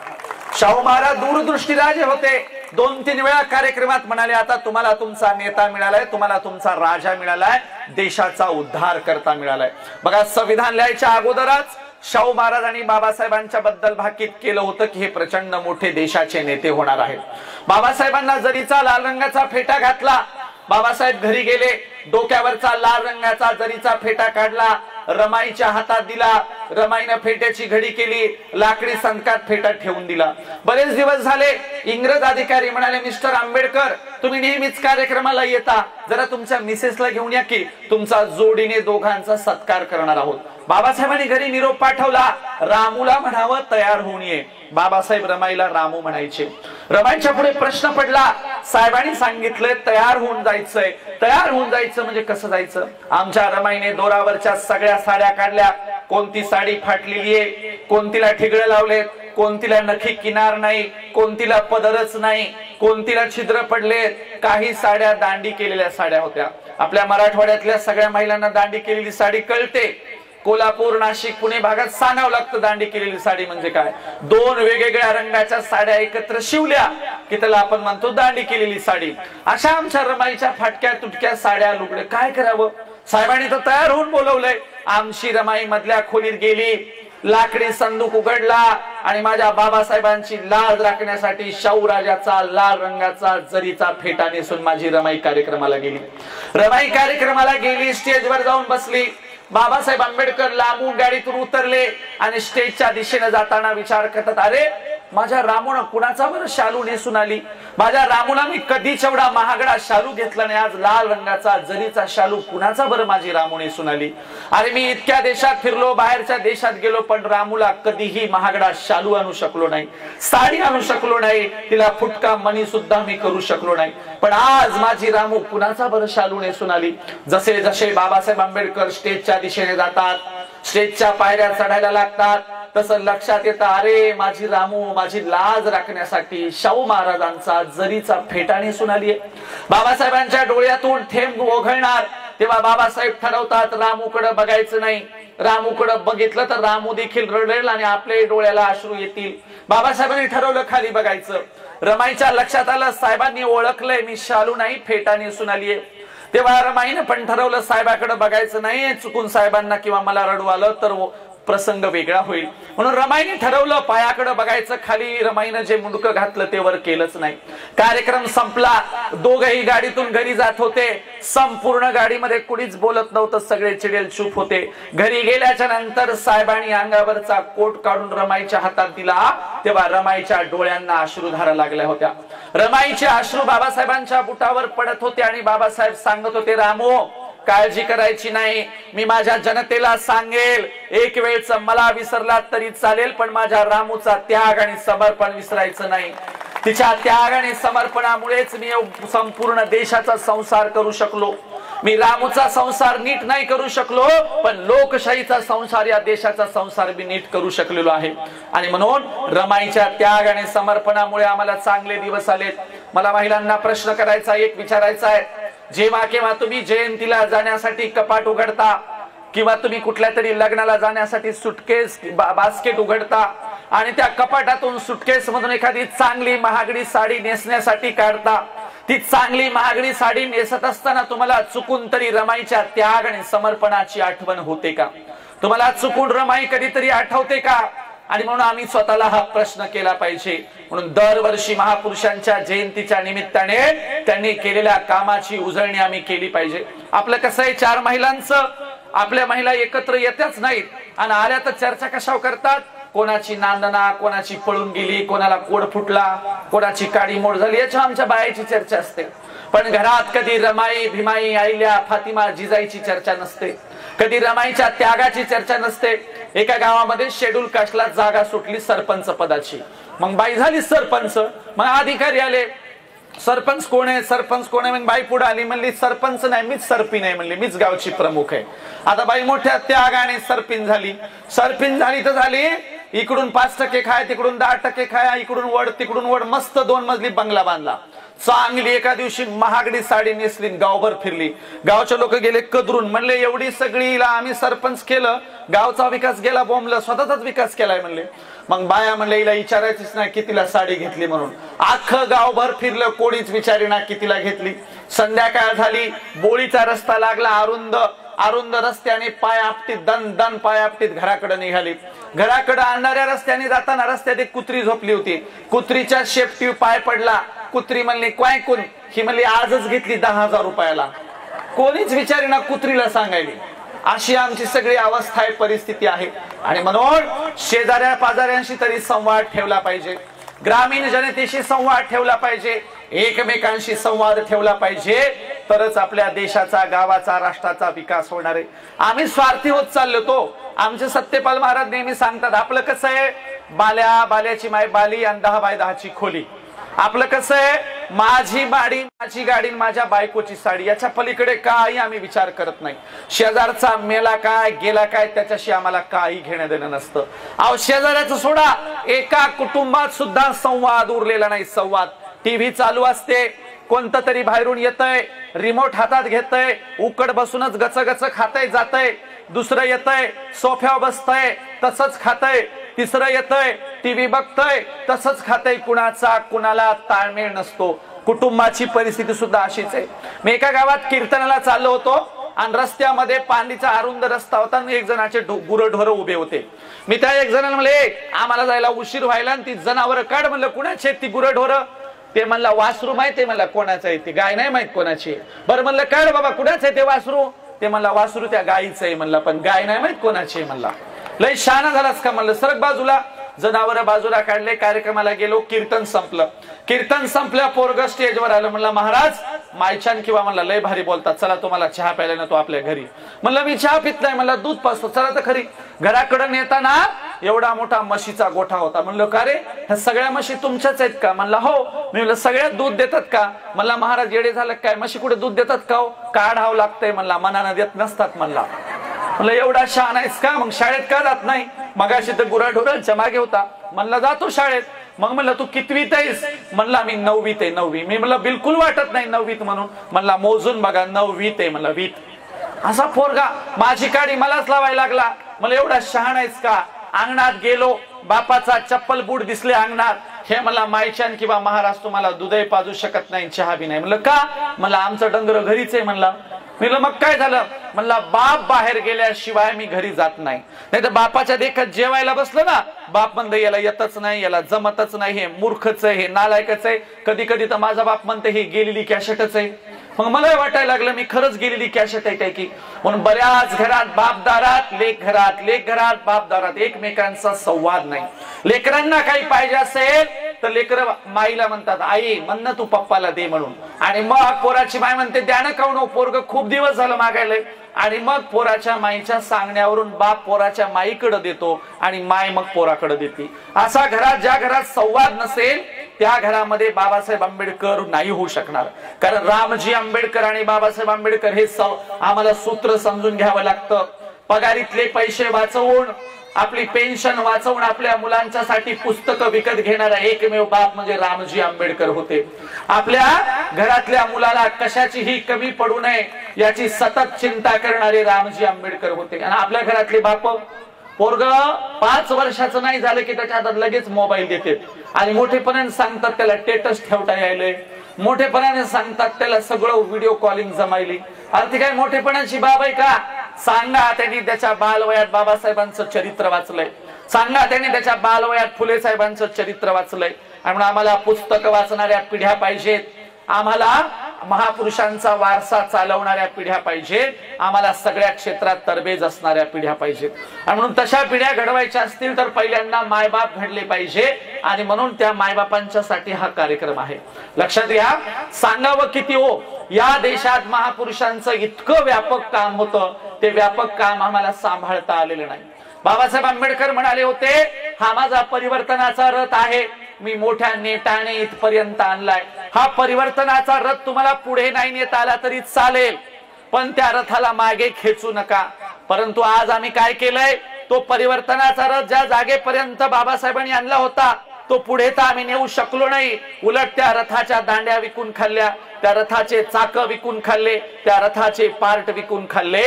शाहू महाराज दूरदृष्टी राजे होते. 2-3 वेळा कार्यक्रमात म्हणाले, आता तुम्हाला तुमचा नेता मिळालाय, तुम्हाला तुमचा राजा मिळालाय, देशाचा उद्धार करता मिळालाय. बघा संविधान लिहायच्या अगोदरच शाहू महाराजांनी बाबासाहेबांच्या बद्दल भाकीत केलं होतं की हे प्रचंड मोठे देशाचे नेते होणार आहेत. बाबासाहेबांना जरीचा लाल रंगाचा फेटा घातला. बाबासाहेब घरी गेले, डोक्यावरचा लाल रंगाचा जरीचा फेटा काढला, रमाईच्या हातात दिला. रमाईने फेट्याची घडी केली, लाकडी संकात फेटा ठेवून दिला. बरेच दिवस झाले. इंग्रज अधिकारी म्हणाले, मिस्टर आंबेडकर तुम्ही नेहमीच कार्यक्रमाला येता, जरा तुमच्या मिसेसला घेऊन या की, तुमचा जोडीने दोघांचा सत्कार करणार आहोत. बाबासाहेबांनी घरी निरोप पाठवला, रामूला म्हणावं तयार होऊन ये. बाबासाहेब रमाईला रामू म्हणायचे. रमाईच्या पुढे प्रश्न पडला. साहेबांनी सांगितलंय तयार होऊन जायचंय. तयार होऊन जायचं म्हणजे कसं जायचं? आमच्या रमाईने दोरावरच्या सगळ्या साड्या काढल्या. कोणती साडी फाटलेली आहे, कोणतीला ठिगळे लावलेत, कोणतीला नखी किनार नाही, कोणतीला पदरच नाही, कोणतीला छिद्र पडलेत. काही साड्या दांडी केलेल्या साड्या होत्या. आपल्या मराठवाड्यातल्या सगळ्या महिलांना दांडी केलेली साडी कळते. कोल्हापूर, नाशिक, पुणे भागात सांगावं लागतं दांडी केलेली साडी म्हणजे काय. 2 वेगवेगळ्या रंगाच्या साड्या एकत्र शिवल्या की त्याला आपण म्हणतो दांडी केलेली साडी. अशा आमच्या रमाईच्या फाटक्या तुटक्या साड्या, लुगडे, काय करावं? साहेबांनी तर तयार होऊन बोलवलंय. आमची रमाई मधल्या खोलीत गेली, लाकडी संदूक उघडला आणि माझ्या बाबासाहेबांची लाज राखण्यासाठी शाहू राजाचा लाल रंगाचा जरीचा फेटा नेसून माझी रमाई कार्यक्रमाला गेली. रमाई कार्यक्रमाला गेली, स्टेजवर जाऊन बसली. बाबासाहेब आंबेडकर लांबून गाडीतून उतरले आणि स्टेजच्या दिशेने जाताना विचार करतात, अरे माझ्या रामून कुणाचा बरं शालू नेसून आली? माझ्या रामूला मी कधीच एवढा महागडा शालू घेतला नाही, आज लाल रंगाचा जरीचा शालू कुणाचा बरं माझी रामू नेसून आली? अरे मी इतक्या देशात फिरलो, बाहेरच्या देशात गेलो, पण रामूला कधीही महागडा शालू आणू शकलो नाही, साडी आणू शकलो नाही, तिला फुटका मणी सुद्धा मी करू शकलो नाही, पण आज माझी रामू कुणाचा बरं शालू नेसून आली? जसे जसे बाबासाहेब आंबेडकर स्टेजच्या दिशेने जातात, स्टेजच्या पायऱ्या चढायला लागतात, तसं लक्षात येतं, अरे माझी रामू माझी लाज राखण्यासाठी शाहू महाराजांचा जरीचा फेटा नेसून आली आहे. बाबासाहेबांच्या डोळ्यातून थेंब ओघळणार तेव्हा बाबासाहेब ठरवतात रामूकडे बघायचं नाही. रामूकडे बघितलं तर रामू देखील रडेल आणि आपल्या डोळ्याला अश्रू येतील. बाबासाहेबांनी ठरवलं खाली बघायचं. रमाईच्या लक्षात आलं, साहेबांनी ओळखलंय मी शालू नाही फेटा नेसून आली आहे. तेव्हा रमाईने पण ठरवलं साहेबाकडे बघायचं नाही, चुकून साहेबांना किंवा मला रडू आलं तर प्रसंग वेगळा होईल. म्हणून रमाईने ठरवलं पायाकडे बघायचं. खाली रमाईने जे मुंडकं घातलं ते वर केलंच नाही. कार्यक्रम संपला. दोघेही गाडीतून घरी जात होते. संपूर्ण गाडीमध्ये कुणीच बोलत नव्हतं, सगळे चिडेल चूप होते. घरी गेल्याच्या नंतर साहेबांनी अंगावरचा कोट काढून रमाईच्या हातात दिला तेव्हा रमाईच्या डोळ्यांना अश्रुधारा लागल्या होत्या. रमाईचे अश्रू बाबासाहेबांच्या बुटावर पडत होते आणि बाबासाहेब सांगत होते, रामो काळजी करायची नाही, मी माझ्या जनतेला सांगेल, एक वेळच मला विसरला तरी चालेल, पण माझ्या रामूचा त्याग आणि समर्पण विसरायचं नाही. तिच्या त्याग आणि समर्पणामुळेच मी संपूर्ण देशाचा संसार करू शकलो. मी रामूचा संसार नीट नाही करू शकलो, पण लोकशाहीचा संसार, या देशाचा संसार मी नीट करू शकलेलो आहे. आणि म्हणून रमाईच्या त्याग आणि समर्पणामुळे आम्हाला चांगले दिवस आलेत. मला महिलांना प्रश्न करायचा, एक विचारायचा आहे, जेव्हा केव्हा तुम्ही जयंतीला जाण्यासाठी कपाट उघडता किंवा तुम्ही कुठल्या तरी लग्नाला जाण्यासाठी सुटकेस बास्केट उघडता आणि त्या कपाटातून सुटकेस मधून एखादी चांगली महागडी साडी नेसण्यासाठी काढता, ती चांगली महागडी साडी नेसत असताना तुम्हाला चुकून तरी रमाईच्या त्याग आणि समर्पणाची आठवण होते का? तुम्हाला चुकून रमाई कधीतरी आठवते का? आणि म्हणून आम्ही स्वतःला हा प्रश्न केला पाहिजे. म्हणून दरवर्षी महापुरुषांच्या जयंतीच्या निमित्ताने त्यांनी केलेल्या कामाची उजळणी आम्ही केली पाहिजे. आपलं कसं आहे, 4 महिलांचं, आपल्या महिला एकत्र येतच नाहीत आणि आल्या तर चर्चा कशावर करतात? कोणाची नांदना, कोणाची पळून गेली, कोणाला कोड फुटला, कोणाची काडी मोड झाली, याच्या आमच्या बायाची चर्चा असते. पण घरात कधी रमाई, भीमाई, आईल्या, फातिमा, जिजाईची चर्चा नसते. कधी रमाईच्या त्यागाची चर्चा नसते. एका गावामध्ये शेड्यूल कास्टला जागा सुटली सरपंच पदाची. मग बाई झाली सरपंच. मग अधिकारी आले, सरपंच कोण आहे, सरपंच कोण आहे? मग बाई पुढे आली, म्हणली सरपंच नाही, मीच सरपीण आहे, म्हणली मीच गावची प्रमुख आहे. आता बाई मोठ्या त्यागाने सरपीण झाली. सरपीण झाली तर झाली, इकडून 5% खाय, तिकडून 10% खाय, इकडून वड तिकडून वड, मस्त 2 मजली बंगला बांधला. चांगली एका दिवशी महागडी साडी नेसली, गावभर फिरली. गावचे लोक गेले कदरून, म्हणले एवढी सगळीला आम्ही सरपंच केलं, गावचा विकास गेला बोंबलं, स्वतःचाच विकास केलाय म्हणले. मग बाया म्हणले हिला विचारायचीच नाही कितीला साडी घेतली म्हणून. अख्खं गावभर फिरलं, कोणीच विचारेना कितीला घेतली. संध्याकाळ झाली, बोळीचा रस्ता लागला, अरुंद रस्त्याने पाय आपटीत, दन दन पाय आपटीत घराकडे निघाली. घराकडे आणणाऱ्या रस्त्याने जाताना रस्त्यात एक कुत्री झोपली होती. कुत्रीच्या शेपटी पाय पडला. कुत्री म्हणली काय कोण? ही म्हणली आजच घेतली 10,000 रुपयाला. कोणीच विचारेना कुत्रीला सांगायली. अशी आमची सगळी अवस्था आहे, परिस्थिती आहे. आणि म्हणून शेजाऱ्या पाजाऱ्यांशी तरी संवाद ठेवला पाहिजे, ग्रामीण जनतेशी संवाद ठेवला पाहिजे, एकमेकांशी संवाद ठेवला पाहिजे, तरच आपल्या देशाचा, गावाचा, राष्ट्राचा विकास होणार आहे. आम्ही स्वार्थी होत चाललो. तो आमचे सत्यपाल महाराज नेहमी सांगतात, आपलं कसं आहे, बाल्याची माय बाली आणि 10 बाय 10ची खोली. आपलं कसं आहे, माझी बाडी, माझी गाडी, माझ्या बायकोची साडी, याच्या पलीकडे काही आम्ही विचार करत नाही. शेजारचा मेला काय गेला काय त्याच्याशी आम्हाला काही घेणं देणं नसतं. अहो शेजाऱ्याचं सोडा, एका कुटुंबात सुद्धा संवाद उरलेला नाही. संवाद, टीव्ही चालू असते, कोणतं तरी बाहेरून येतंय, रिमोट हातात घेतय, उकड बसूनच गचगच खातय जातय. दुसरं येतंय, सोफ्यावर बसतय, तसंच खातय. तिसरं येतंय, टीव्ही बघतय, तसंच खातय. कुणाचा कुणाला ताळमेळ नसतो. कुटुंबाची परिस्थिती सुद्धा अशीच आहे. मी एका गावात कीर्तनाला चाललो होतो आणि रस्त्यामध्ये पांडीचा अरुंद रस्ता होता आणि 1 जणाचे गुरढोर उभे होते. मी त्या 1 जणाला म्हणले आम्हाला जायला उशीर व्हायला आणि ती जनावर काढ. म्हणलं कुणाची ती गुरढोर? ते म्हणला वासरू माहिती आहे. मला कोणाचं आहे ते? गाय नाही माहित कोणाची. बरं म्हणलं काढ बाबा, कुणाचं आहे ते वासरू? ते म्हणला वासरू त्या गायीचं आहे. म्हणला पण गाय नाही माहित कोणाची आहे. म्हणला लय शहाणा झालास का? म्हणलं सरक बाजूला. जनावर बाजूला काढले. कार्यक्रमाला गेलो. कीर्तन संपलं. कीर्तन संपल्या पोरग स्टेजवर आलं. म्हणलं महाराज मायछान किंवा म्हणला लय भारी बोलतात, चला तुम्हाला चहा प्यायला नेतो आपल्या घरी. म्हणलं मी चहा पित नाही. म्हणलं दूध पाजतो, चला तर खरी. घराकडे नेताना एवढा मोठा म्हशीचा गोठा होता. म्हणलं का रे, ह्या सगळ्या म्हशी तुमच्याच आहेत का? म्हणला हो. मी म्हणलं सगळ्यात दूध देतात का? म्हणला महाराज येडे झालं काय, म्हशी कुठे दूध देतात का? काढावं लागतंय. म्हणला मनानं देत नसतात. म्हणला म्हणलं एवढा शहाणा आहेस का? मग शाळेत का जात नाही? मगाशी तर गुराढोरांच्या मागे होता. म्हणला जातो शाळेत. मग म्हणलं तू कितवीत आहेस? म्हणला मी 9वीत आहे. 9वी. मी म्हणलं बिलकुल वाटत नाही 9वीत म्हणून. म्हणला मोजून बघा 9वीत आहे. म्हणलं वीत. असा पोरगा माझी काडी मलाच लावायला लागला. मला एवढा शहाणा आहेस का? अंगणात गेलो, बापाचा चप्पल बूट दिसले अंगणात. हे मला मायच्यान किंवा महाराज तुम्हाला दूधही पाजू शकत नाही, चहा बी नाही. म्हणलं का? म्हणलं आमचं डंगर घरीच आहे. म्हणला म्हणलं मग काय झालं? म्हणला बाप बाहेर गेल्याशिवाय मी घरी जात नाही. नाही तर बापाच्या देखत जेवायला बसलं ना, बाप म्हणते याला येतच नाही, याला जमतच नाही, हे मूर्खच आहे, हे नालायकच आहे. कधी कधी तर माझा बाप म्हणते ही गेलेली कॅशेटच आहे. मग मला वाटायला लागलं मी खरंच गेलेली कॅशेट आहे काय की. म्हणून बऱ्याच घरात बापदारात, लेक घरात, लेक घरात बापदारात एकमेकांचा संवाद नाही. लेकरांना काही पाहिजे असेल तर लेकर माईला म्हणतात आई म्हणणं तू पप्पाला दे म्हणून. आणि मग पोराची माय म्हणते द्यानं काऊन, पोरग खूप दिवस झालं मागायलंय. आणि मग पोराच्या माईच्या सांगण्यावरून बाप पोराच्या माईकडे देतो आणि माय मग पोराकडे देते. असा घरात, ज्या घरात संवाद नसेल त्या घरामध्ये बाबासाहेब आंबेडकर नाही होऊ शकणार. कारण रामजी आंबेडकर आणि बाबासाहेब आंबेडकर हे आम्हाला सूत्र समजून घ्यावं लागतं. पगारीतले पैसे वाचवून, आपली पेन्शन वाचवून आपल्या मुलांच्यासाठी पुस्तकं विकत घेणारा एकमेव बाप म्हणजे रामजी आंबेडकर होते. आपल्या घरातल्या मुलाला कशाचीही कमी पडू नये याची सतत चिंता करणारे रामजी आंबेडकर होते. आणि आपल्या घरातले बाप पोरग 5 वर्षाचं नाही झालं की त्याच्या हातात लगेच मोबाईल देते आणि मोठेपणाने सांगतात त्याला स्टेटस ठेवता यायले, मोठेपणाने सांगतात त्याला सगळं व्हिडिओ कॉलिंग जमायली. अरे ती काय मोठेपणाची बाब आहे का? सांगा त्यांनी त्याच्या बालवयात बाबासाहेबांचं चरित्र वाचलंय, सांगा त्यांनी त्याच्या बालवयात फुले साहेबांचं चरित्र वाचलंय. आणि आम्हाला पुस्तक वाचणाऱ्या पिढ्या पाहिजेत, आम्हाला महापुरुषांचा वारसा चालवणाऱ्या पिढ्या पाहिजेत, आम्हाला सगळ्या क्षेत्रात तरबेज असणाऱ्या पिढ्या पाहिजेत. आणि म्हणून तशा पिढ्या घडवायच्या असतील तर पहिल्यांदा मायबाप घडले पाहिजे. आणि म्हणून त्या मायबापांच्यासाठी हा कार्यक्रम आहे. लक्षात घ्या, सांगावं किती हो, या देशात महापुरुषांचं इतकं व्यापक काम होतं, ते व्यापक काम आम्हाला सांभाळता आलेलं नाही. बाबासाहेब आंबेडकर म्हणाले होते, हा माझा परिवर्तनाचा रथ आहे, मी मोठ्या नेटाने इथपर्यंत आणलाय. हा परिवर्तनाचा रथ तुम्हाला पुढे नाही नेता आला तरी चालेल, पण त्या रथाला मागे खेचू नका. परंतु आज आम्ही काय केलंय, तो परिवर्तनाचा रथ ज्या जागेपर्यंत बाबासाहेबांनी आणला होता तो पुढे तर आम्ही नेऊ शकलो नाही, उलट त्या रथाच्या दांड्या विकून खाल्ल्या, त्या रथाचे चाक विकून खाल्ले, त्या रथाचे पार्ट विकून खाल्ले.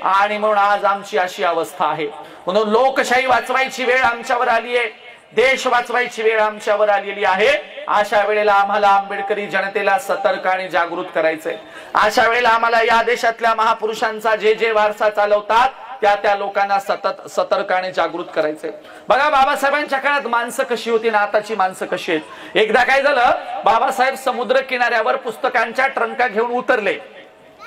आणि म्हणून आज आमची अशी अवस्था आहे. म्हणून लोकशाही वाचवायची वेळ आमच्यावर आली आहे, देश वाचवायची वेळ आमच्यावर आलेली आहे. अशा वेळेला आम्हाला आंबेडकरी जनतेला सतर्क आणि जागृत करायचंय. अशा वेळेला आम्हाला या देशातल्या महापुरुषांचा जे वारसा चालवतात त्या लोकांना सतत सतर्क आणि जागृत करायचंय. बघा, बाबासाहेबांच्या काळात माणसं कशी होती ना आताची माणसं कशी आहेत. एकदा काय झालं, बाबासाहेब समुद्र किनाऱ्यावर पुस्तकांच्या ट्रंका घेऊन उतरले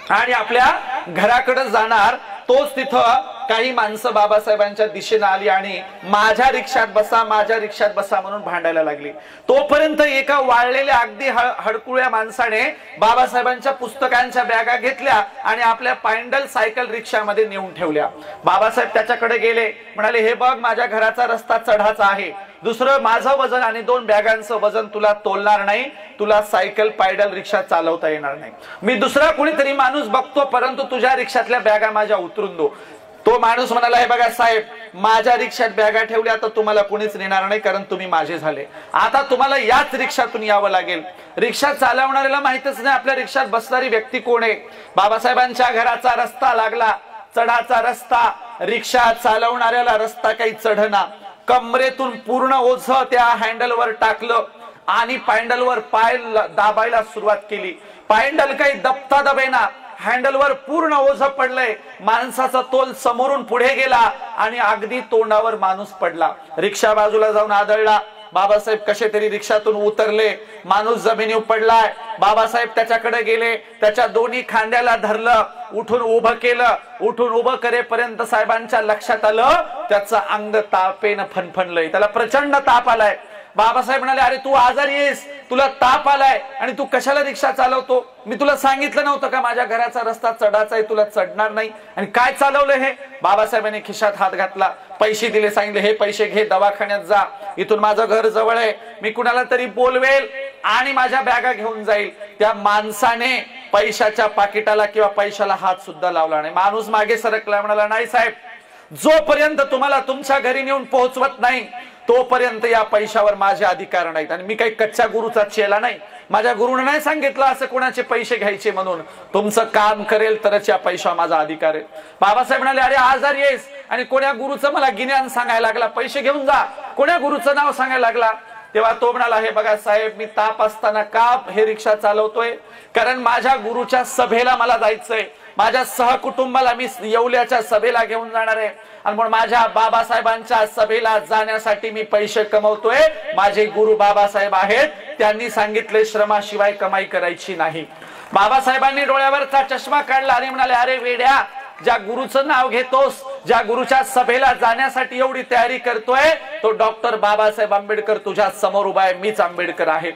आणि आपल्या घराकडे जाणार, तोच तिथं काही माणसं बाबासाहेबांच्या दिशेने आली आणि माझ्या रिक्षात बसा, माझ्या रिक्षात बसा म्हणून भांडायला लागली. तोपर्यंत एका वाळलेल्या अगदी हडकुळ्या माणसाने बाबासाहेबांच्या पुस्तकांच्या बॅगा घेतल्या आणि आपल्या पायंडल सायकल रिक्षामध्ये नेऊन ठेवल्या. बाबासाहेब त्याच्याकडे गेले, म्हणाले, हे बघ, माझ्या घराचा रस्ता चढाचा आहे, दुसरं माझं वजन आणि 2 बॅगांचं वजन तुला तोलणार नाही, तुला सायकल पायडल रिक्षा चालवता येणार नाही. मी दुसरा कोणीतरी माणूस बघतो, परंतु तुझ्या रिक्षातल्या बॅगा माझ्या उतरून दो. तो माणूस म्हणाला, हे बघा साहेब, माझ्या रिक्षात बॅगा ठेवल्या तर तुम्हाला कोणीच नेणार नाही, कारण तुम्ही माझे झाले. आता तुम्हाला याच रिक्षातून यावं लागेल. रिक्षा चालवणाऱ्याला माहितच नाही आपल्या रिक्षात बसणारी व्यक्ती कोण आहे. बाबासाहेबांच्या घराचा रस्ता लागला, चढाचा रस्ता, रिक्षा चालवणाऱ्याला रस्ता काही चढना. कमरेतून पूर्ण ओझं त्या हँडलवर टाकलं आणि पायंडलवर पाय दाबायला सुरुवात केली. पायंडल काही दबता दबेना, हँडलवर पूर्ण ओझं पडलंय. माणसाचा तोल समोरून पुढे गेला आणि अगदी तोंडावर माणूस पडला. रिक्षा बाजूला जाऊन आदळला. बाबासाहेब कसे तरी रिक्षातून उतरले, माणूस जमिनीवर पडलाय. बाबासाहेब त्याच्याकडे गेले, त्याच्या दोन्ही खांद्याला धरलं, उठून उभं केलं. उठून उभं करेपर्यंत साहेबांच्या लक्षात आलं त्याचं अंग तापेनं फणफणलंय, त्याला प्रचंड ताप आलाय. बाबासाहेब म्हणाले, अरे तू आजारी आहेस, तुला ताप आलाय आणि तू कशाला रिक्षा चालवतो? मी तुला सांगितलं नव्हतं का माझ्या घराचा रस्ता चढाचा आहे, तुला चढणार नाही, आणि काय चालवलं हे? बाबासाहेबांनी खिशात हात घातला, पैसे दिले, सांगितले, हे पैसे घे, दवाखान्यात जा, इथून माझं घर जवळ आहे, मी कुणाला तरी बोलवेल आणि माझ्या बॅगा घेऊन जाईल. त्या माणसाने पैशाच्या पाकिटाला किंवा पैशाला हात सुद्धा लावला नाही. माणूस मागे सरकला, म्हणाला, नाही साहेब, जोपर्यंत तुम्हाला तुमच्या घरी नेऊन पोहोचवत नाही तोपर्यंत या पैशावर माझे अधिकार नाहीत. आणि मी काही कच्च्या गुरुचा चेला नाही, माझ्या गुरुने नाही सांगितलं असं कोणाचे पैसे घ्यायचे म्हणून. तुमचं काम करेल तरच या पैशावर माझा अधिकार आहे. बाबासाहेब म्हणाले, अरे आजारी आहेस आणि कोण्या गुरुचं मला गिन्यान सांगायला लागला, पैसे घेऊन जा, कोण्या गुरुचं नाव सांगायला लागला? तेव्हा तो म्हणाला, हे बघा साहेब, मी ताप असताना का हे रिक्षा चालवतोय? कारण माझ्या गुरुच्या सभेला मला जायचंय, माझ्या सहकुटुंबाला मी येवल्याच्या सभेला घेऊन जाणार आहे, आणि म्हणून माझ्या बाबासाहेबांच्या सभेला जाण्यासाठी मी पैसे कमवतोय. माझे गुरु बाबासाहेब आहेत, त्यांनी सांगितले श्रमाशिवाय कमाई करायची नाही. बाबासाहेबांनी डोळ्यावरचा चष्मा काढला आणि म्हणाले, अरे वेड्या, ज्या गुरुचं नाव घेतोस, ज्या गुरुच्या सभेला जाण्यासाठी एवढी तयारी करतोय, तो डॉक्टर बाबासाहेब आंबेडकर तुझ्या समोर उभा आहे, मीच आंबेडकर आहे.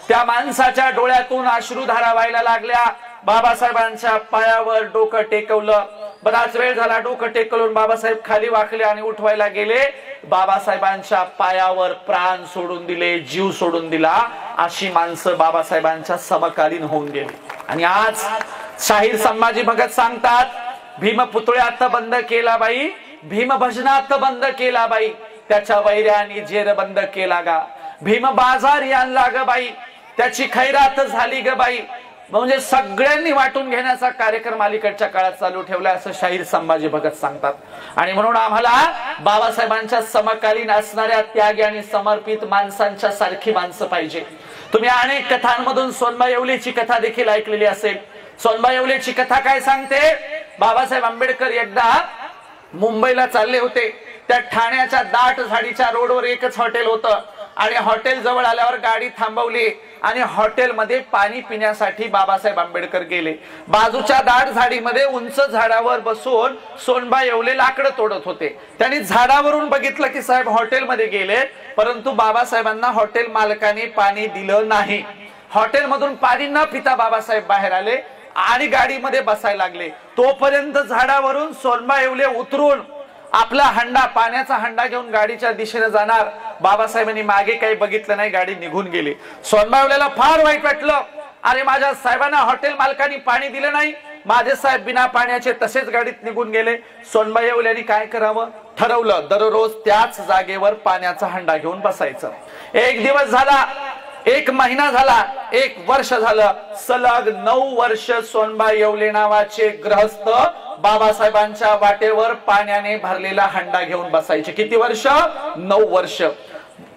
त्या माणसाच्या डोळ्यातून अश्रुधारा व्हायला लागल्या. बाबासाहेबांच्या पायावर डोकं टेकवलं. बराच वेळ झाला डोकं टेकवून बाबासाहेब खाली वाकले आणि उठवायला गेले. बाबासाहेबांच्या पायावर प्राण सोडून दिले, जीव सोडून दिला. अशी माणसं बाबासाहेबांच्या समकालीन होऊन गेली. आणि आज शाहीर संभाजी भगत सांगतात, भीमपुतळ्यात बंद केला बाई, भीम भजनात बंद केला बाई, त्याच्या वैऱ्याने जेर बंद केला गा, भीम बाजार आणला ग बाई, त्याची खैरात झाली ग बाई, म्हणजे सगळ्यांनी वाटून घेण्याचा कार्यक्रम अलीकडच्या काळात चालू ठेवला असं शाहीर संभाजी भगत सांगतात। आणि म्हणून आम्हाला बाबासाहेबांच्या समकालीन असणाऱ्या त्यागी आणि समर्पित माणसांच्या सारखी माणसं पाहिजे। तुम्ही अनेक कथांमधून सोनबा येवलेची कथा देखील ऐकलेली असेल। सोनबा येवलेची कथा काय सांगते, बाबासाहेब आंबेडकर एकदा मुंबईला चालले होते। त्या ठाण्याच्या दाट झाडीच्या रोडवर एकच हॉटेल होतं आणि हॉटेल जवळ आल्यावर गाडी थांबवली आणि हॉटेलमध्ये पाणी पिण्यासाठी बाबासाहेब आंबेडकर गेले। बाजूच्या दाट झाडीमध्ये उंच झाडावर बसून सोनबा येवले लाकडं तोडत होते। त्यांनी झाडावरून बघितलं की साहेब हॉटेलमध्ये गेले, परंतु बाबासाहेबांना हॉटेल मालकाने पाणी दिलं नाही। हॉटेलमधून पाणी न पिता बाबासाहेब बाहेर आले आणि गाडीमध्ये बसायला लागले। तोपर्यंत झाडावरून सोनबा येवले उतरून आपला हंडा, पाण्याचा हंडा घेऊन गाडीच्या दिशेने जाणार। बाबासाहेबांनी मागे काही बघितलं नाही, गाडी निघून गेली। सोनबा येवलेला फार वाईट वाटलं, अरे माझ्या साहेबांना हॉटेल मालकांनी पाणी दिलं नाही, माझे साहेब बिना पाण्याचे तसेच गाडीत निघून गेले। सोनबा येवलेंनी काय करावं ठरवलं, दररोज त्याच जागेवर पाण्याचा हंडा घेऊन बसायचं। एक दिवस झाला, एक महिना झाला, एक वर्ष झालं, सलग 9 वर्ष सोनबा येवले नावाचे गृहस्थ बाबासाहेबांच्या वाटेवर पाण्याने भरलेला हंडा घेऊन बसायचे। किती वर्ष? 9 वर्ष।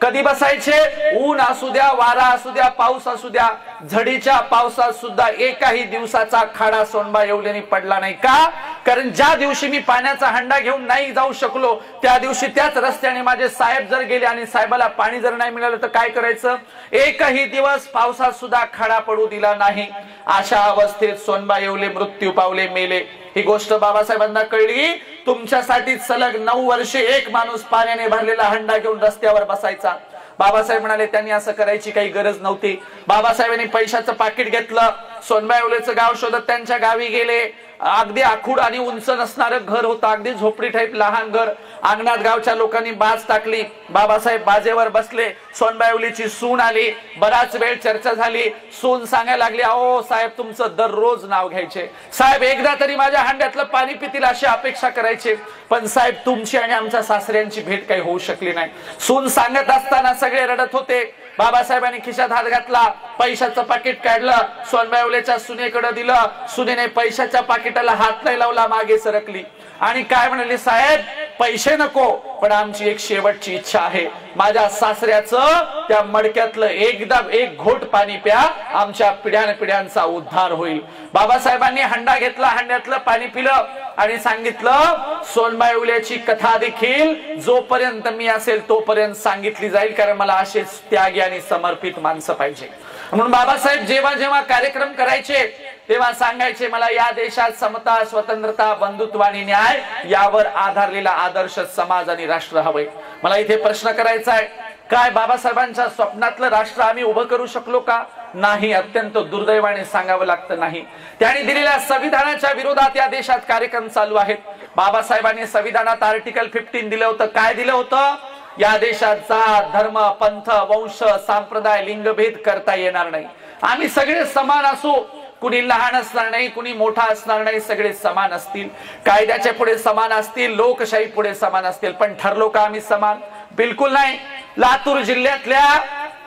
कधी बसायचे? ऊन असू द्या, वारा असू द्या, पाऊस असू द्या, झडीच्या पावसात सुद्धा एकाही दिवसाचा खाडा सोनबा येवलेंनी पडला नाही। का? कारण ज्या दिवशी मी पाण्याचा हंडा घेऊन नाही जाऊ शकलो, त्या दिवशी त्याच रस्त्याने माझे साहेब जर गेले आणि साहेबाला पाणी जर नाही मिळालं तर काय करायचं? एकही दिवस पावसात सुद्धा खाडा पडू दिला नाही। अशा अवस्थेत सोनबा येवले मृत्यू पावले, मेले। ही गोष्ट बाबासाहेबांना कळली। तुमच्यासाठी सलग 9 वर्षे एक माणूस पाण्याने भरलेला हंडा घेऊन रस्त्यावर बसायचा। बाबासाहेब म्हणाले त्यांनी असं करायची काही गरज नव्हती। बाबासाहेबांनी पैशाचं पाकिट घेतलं, सोनबा येवलेचं गाव शोधत त्यांच्या गावी गेले। अगदी आखूड आणि उंच नसणारं घर होतं, अगदी झोपडी टाईप लहान घर। अंगणात गावच्या लोकांनी बाज टाकली, बाबासाहेब बाजेवर बसले। सोनबा येवलेची सून आली, बराच वेळ चर्चा झाली। सून सांगायला लागली, अहो साहेब तुमचं दररोज नाव घ्यायचे, साहेब एकदा तरी माझ्या हंड्यातलं पाणी पितील अशी अपेक्षा करायचे, पण साहेब तुमची आणि आमच्या सासऱ्यांची भेट काही होऊ शकली नाही। सून सांगत असताना सगळे रडत होते। बाबासाहेबांनी खिशात हात घातला, पैशाचं पाकिट काढलं, सोनबा येवलेच्या सुनेकडे दिलं। सुनेने पैशाच्या पाकिटाला हात नाही लावला, मागे सरकली आणि काय म्हणाली, साहेब पैसे नको, पण आमची एक शेवटची इच्छा आहे, माझ्या सासऱ्याचं त्या मडक्यातलं एक घोट पाणी प्या, आमच्या पिढ्यानपिढ्यांचा उद्धार होईल। बाबासाहेबांनी हंडा घेतला, हंड्यातलं पाणी पिलं आणि सांगितलं, सोनबा येवलेची कथा देखील जोपर्यंत मी असेल तोपर्यंत सांगितली जाईल, कारण मला असेच त्यागी आणि समर्पित माणसं पाहिजे। म्हणून बाबासाहेब जेव्हा जेव्हा कार्यक्रम करायचे तेव्हा सांगायचे, मला या देशात समता, स्वतंत्रता, बंधुत्व आणि न्याय यावर आधारलेला आदर्श समाज आणि राष्ट्र हवंय। मला इथे प्रश्न करायचा आहे, काय बाबासाहेबांच्या स्वप्नातलं राष्ट्र आम्ही उभं करू शकलो का? नाही, अत्यंत दुर्दैवाने सांगावं लागतं नाही। त्यांनी दिलेल्या संविधानाच्या विरोधात या देशात कार्यक्रम चालू आहेत। बाबासाहेबांनी संविधानात आर्टिकल 15 दिलं होतं। काय दिलं होतं? या देशात जात, धर्म, पंथ, वंश, संप्रदाय, लिंगभेद करता येणार नाही। आम्ही सगळे समान असू, कुणी लहान असणार नाही, कुणी मोठा असणार नाही, सगळे समान असतील, कायद्याच्या पुढे समान असतील, लोकशाही पुढे समान असतील। पण ठरलो का आम्ही समान? बिलकुल नाही। लातूर जिल्ह्यातल्या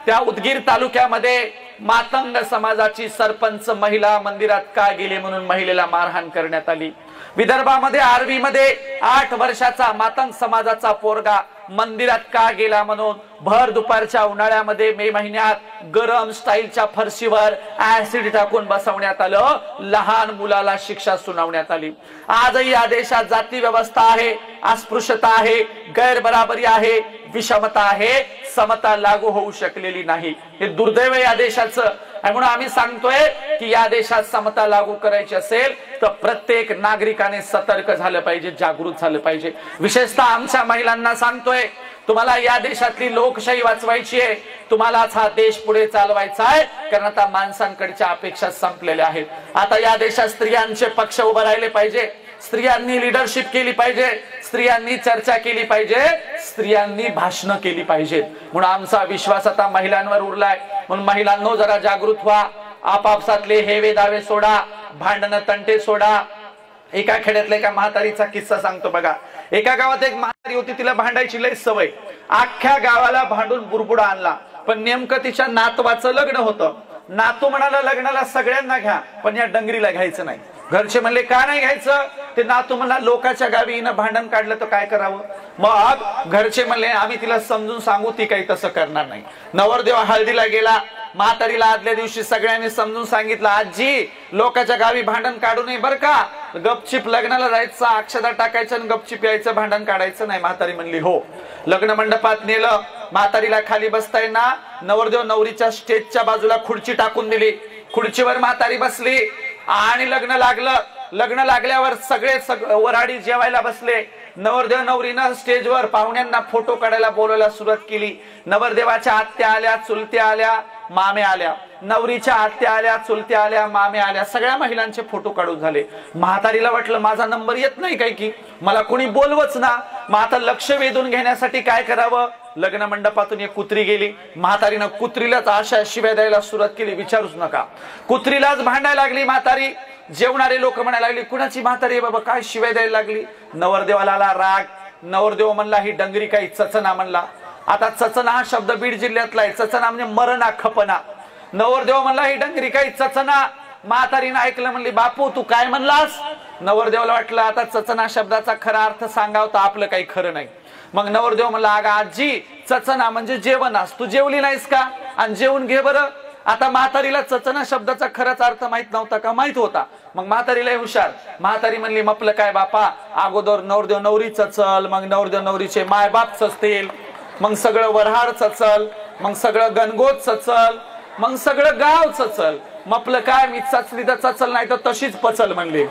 त्या उदगीर तालुक्यामध्ये मातंग समाजाची सरपंच महिला मंदिरात का गेली म्हणून महिलेला मारहाण करण्यात आली। विदर्भामध्ये आर्वीमध्ये 8 वर्षाचा मातंग समाजाचा पोरगा मंदिरात का गेला म्हणून भर दुपारच्या उन्हाळ्यामध्ये मे महिन्यात गरम स्टाईलच्या फरशीवर ऍसिड टाकून बसवण्यात आलं। लहान मुलाला शिक्षा सुनावण्यात आली। आजही या देशात जाती व्यवस्था आहे, अस्पृश्यता आहे, गैरबराबरी आहे, विषमता आहे, समता लागू होऊ शकलेली नाही। हे दुर्दैव या देशाचं। म्हणून आम्ही सांगतोय की या देशात समता लागू करायची असेल तर प्रत्येक नागरिकाने सतर्क झालं पाहिजे, जागृत झालं पाहिजे। विशेषतः आमच्या महिलांना सांगतोय, तुम्हाला या देशातली लोकशाही वाचवायची आहे, तुम्हालाच हा देश पुढे चालवायचा आहे, कारण आता माणसांकडच्या अपेक्षा संपलेल्या आहेत। आता या देशात स्त्रियांचे पक्ष उभे राहिले पाहिजे, स्त्रियांनी लीडरशिप केली पाहिजे, स्त्रियांनी चर्चा केली पाहिजे, स्त्रियांनी भाषण केली पाहिजेत। म्हणून आमचा विश्वास आता महिलांवर उरलाय। म्हणून महिलांनो जरा जागृत व्हा, आपापसातले हेवे दावे सोडा, भांडण तंटे सोडा। एका खेड्यातल्या एका म्हातारीचा किस्सा सांगतो बघा। एका गावात एक म्हातारी होती, तिला भांडायची लय सवय, अख्ख्या गावाला भांडून बुरबुडा आणला, पण नेमकं तिच्या नातवाचं लग्न होतं। नातू म्हणाला लग्नाला सगळ्यांना घ्या पण या डंगरीला घ्यायचं नाही. घरचे म्हणले का नाही घ्यायचं? ते नातू म्हणला लोकांच्या गावी हिनं भांडण काढलं तर काय करावं. मग घरचे म्हणले आम्ही तिला समजून सांगू, ती काही तसं करणार नाही. नवरदेव हळदीला गेला. म्हातारीला आदल्या दिवशी सगळ्यांनी समजून सांगितलं, आजी लोकांच्या गावी भांडण काढू नये बर का, गपचिप लग्नाला जायचं, अक्षता टाकायचं आणि गपचिप यायचं, भांडण काढायचं नाही. म्हातारी म्हणली हो. लग्न मंडपात नेलं. म्हातारीला खाली बसता येईना. नवरदेव नवरीच्या स्टेजच्या बाजूला खुर्ची टाकून दिली. खुर्चीवर म्हातारी बसली आणि लग्न लागलं. लग्न लागल्यावर सगळे वराडी जेवायला बसले. नवरदेव नवरीनं स्टेजवर पाहुण्यांना फोटो काढायला बोलायला सुरुवात केली. नवरदेवाच्या आत्या आल्या, चुलत्या आल्या, मामे आल्या. नवरीच्या आत्या आल्या, चुलत्या आल्या, मामे आल्या. सगळ्या महिलांचे फोटो काढून झाले. म्हातारीला वाटलं माझा नंबर येत नाही काय की, मला कोणी बोलवच ना. मग आता लक्ष वेधून घेण्यासाठी काय करावं. लग्न मंडपातून एक कुत्री गेली. म्हातारीनं कुत्रीलाच अशा शिव्या द्यायला सुरुवात केली, विचारूच नका. कुत्रीलाच भांडायला लागली म्हातारी. जेवणारे लोक म्हणायला लागली कुणाची म्हातारी बाबा, काय शिव्या द्यायला लागली. नवरदेवाला आला राग. नवरदेव म्हणला ही डंगरी काही चचना म्हणला. आता चचना हा शब्द बीड जिल्ह्यातला आहे. चचना म्हणजे मरणा, खपना. नवरदेव म्हणला ही डंगरी काही चचना. म्हातारीनं ऐकलं, म्हणली बापू तू काय म्हणलास. नवरदेवाला वाटलं आता चचना शब्दाचा खरा अर्थ सांगाव तर आपलं काही खरं नाही. मग नवरदेव म्हणला अगं आजी चचना म्हणजे जेवणास, तू जेवली नाहीस का, आणि जेवून घे बरं. आता म्हातारीला चचना शब्दाचा खराच अर्थ माहित नव्हता का, माहित होता. मग म्हातारीला हुशार. म्हातारी म्हणली मपलं काय बापा, अगोदर नवरदेव नवरी चचल, मग नवरदेव नवरीचे मायबाप चचतील, मग सगळं वऱ्हाड चचल, मग सगळं गणगोत चचल, मग सगळं गाव चचल. मपलं काय, मी चचली तर चचल नाही तर तशीच पचल म्हणली.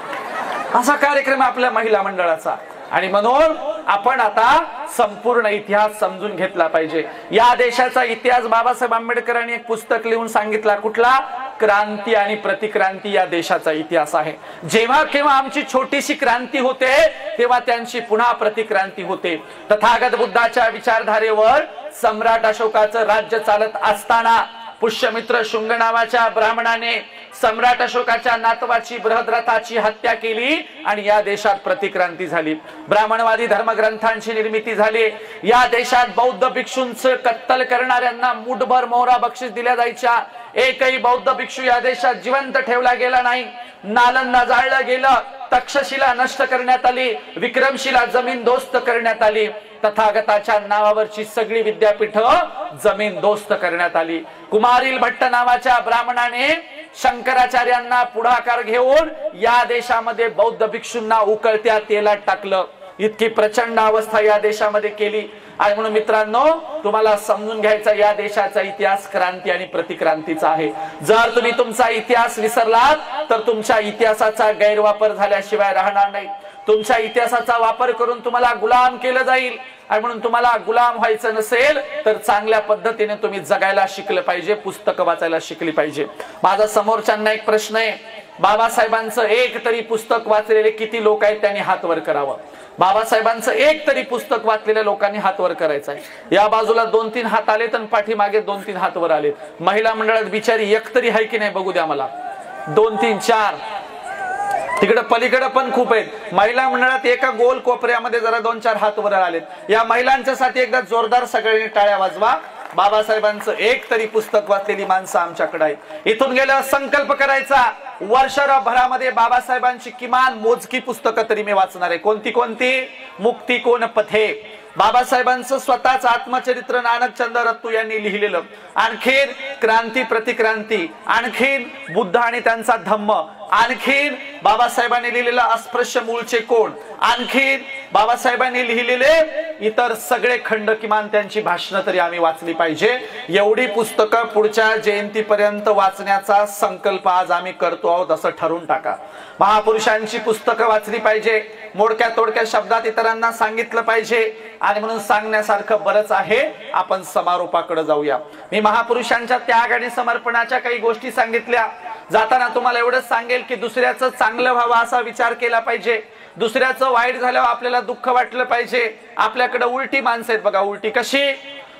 असा कार्यक्रम आपल्या महिला मंडळाचा. आणि म्हणून आपण आता संपूर्ण इतिहास समजून घेतला पाहिजे. या देशाचा इतिहास बाबासाहेब आंबेडकरांनी एक पुस्तक लिहून सांगितला. कुठला? क्रांती आणि प्रतिक्रांती या देशाचा इतिहास आहे. जेव्हा केव्हा आमची छोटीशी क्रांती होते तेव्हा त्यांची पुन्हा प्रतिक्रांती होते. तथागत बुद्धाच्या विचारधारेवर सम्राट अशोकाचं राज्य चालत असताना पुष्यमित्र शुंग नावाच्या ब्राह्मणाने सम्राट अशोकाच्या नातवाची बृहद्रथाची हत्या केली आणि या देशात प्रतिक्रांती झाली. ब्राह्मणवादी धर्मग्रंथांची निर्मिती झाली. या देशात बौद्ध भिक्षूंचं कत्तल करणाऱ्यांना मुठभर मोहरा बक्षीस दिल्या जायच्या. एकही बौद्ध भिक्षू या देशात जिवंत ठेवला गेला नाही. नालंदा जाळलं गेलं. तक्षशिला नष्ट करण्यात आली. विक्रमशिला जमीनदोस्त करण्यात आली. तथागताच्या नावावरची सगळी विद्यापीठ जमीनदोस्त करण्यात आली. कुमारील भट्ट नावाच्या ब्राह्मणाने शंकराचार्यांना पुढाकार घेऊन या देशामध्ये बौद्ध भिक्षूंना उकळत्या तेलात टाकलं. इतकी प्रचंड अवस्था या देशामध्ये केली. आणि म्हणून मित्रांनो तुम्हाला समजून घ्यायचा या देशाचा इतिहास क्रांती आणि प्रतिक्रांतीचा आहे. जर तुम्ही तुमचा इतिहास विसरलात तर तुमच्या इतिहासाचा गैरवापर झाल्याशिवाय राहणार नाही. तुमच्या इतिहासाचा वापर करून तुम्हाला गुलाम केलं जाईल. आणि म्हणून तुम्हाला गुलाम व्हायचं नसेल तर चांगल्या पद्धतीने तुम्ही जगायला शिकलं पाहिजे, पुस्तकं वाचायला शिकली पाहिजे. माझा समोरच्यांना एक प्रश्न आहे, बाबासाहेबांचं एक तरी पुस्तक वाचलेले किती लोक आहेत त्यांनी हात वर करावं. बाबासाहेबांचं एक तरी पुस्तक वाचलेल्या लोकांनी हात वर करायचं आहे. या बाजूला 2-3 हात आलेत आणि पाठीमागे 2-3 हात वर आलेत. महिला मंडळात बिचारी एक तरी आहे की नाही बघू द्या मला. 2-3-4 तिकडे पलीकडे पण खूप आहेत. महिला मंडळात एका गोल कोपऱ्यामध्ये जरा 2-4 हात वर आलेत. या महिलांच्यासाठी एकदा जोरदार सगळ्यांनी टाळ्या वाजवा. बाबासाहेबांचं एक तरी पुस्तक वाचलेली माणसं आमच्याकडे आहेत. इथून गेल्यावर संकल्प करायचा वर्षभरामध्ये बाबासाहेबांची किमान मोजकी पुस्तकं तरी मी वाचणार आहे. कोणती कोणती? मुक्ती कोण पथे, बाबासाहेबांचं स्वतःच आत्मचरित्र नानकचंद रत्तू यांनी लिहिलेलं, आणखीन क्रांती प्रतिक्रांती, आणखीन बुद्ध आणि त्यांचा धम्म, आणखीन बाबासाहेबांनी लिहिलेला अस्पृश्य मूळचे कोण, आणखीन बाबासाहेबांनी लिहिलेले इतर सगळे खंड, किमान त्यांची भाषणं तरी आम्ही वाचली पाहिजे. एवढी पुस्तकं पुढच्या जयंतीपर्यंत वाचण्याचा संकल्प आज आम्ही करतो आहोत असं ठरवून टाका. महापुरुषांची पुस्तकं वाचली पाहिजे. मोडक्या तोडक्या शब्दात इतरांना सांगितलं पाहिजे. आणि म्हणून सांगण्यासारखं बरंच आहे. आपण समारोपाकडे जाऊया. मी महापुरुषांच्या त्याग आणि समर्पणाच्या काही गोष्टी सांगितल्या. जाताना तुम्हाला एवढंच सांगेल की दुसऱ्याचं चांगलं व्हावं असा विचार केला पाहिजे. दुसऱ्याचं वाईट झाल्यावर आपल्याला दुःख वाटलं पाहिजे. आपल्याकडे उलटी माणसं आहेत बघा. उलटी कशी?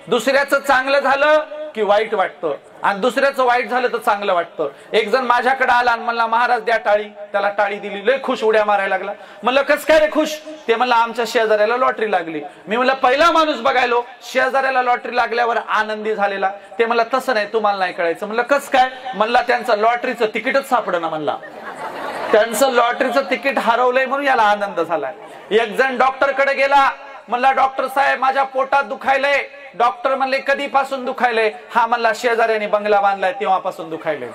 दुसऱ्याचं चांगलं झालं की वाईट वाटतं आणि दुसऱ्याचं वाईट झालं तर चांगलं वाटतं. एक जण माझ्याकडे आला आणि म्हणला महाराज द्या टाळी. त्याला टाळी दिली, लय खुश, उड्या मारायला लागला. म्हणलं कस काय रे खुश? ते म्हणलं आमच्या शेजाऱ्याला लॉटरी लागली. मी म्हणलं पहिला माणूस बघायलो शेजाऱ्याला लॉटरी लागल्यावर आनंदी झालेला. ते म्हणलं तसं नाही, तुम्हाला नाही कळायचं. म्हणलं कस काय? म्हणला त्यांचं लॉटरीचं तिकीटच सापडना. म्हणला त्यांचं लॉटरीचं तिकीट हरवलंय म्हणून याला आनंद झालाय. एक जण डॉक्टर कडे गेला. म्हणला डॉक्टर साहेब माझ्या पोटात दुखायलंय. डॉक्टर म्हणले कधीपासून दुखायलंय? हा म्हणला शेजाऱ्याने बंगला बांधलाय तेव्हापासून दुखायलंय.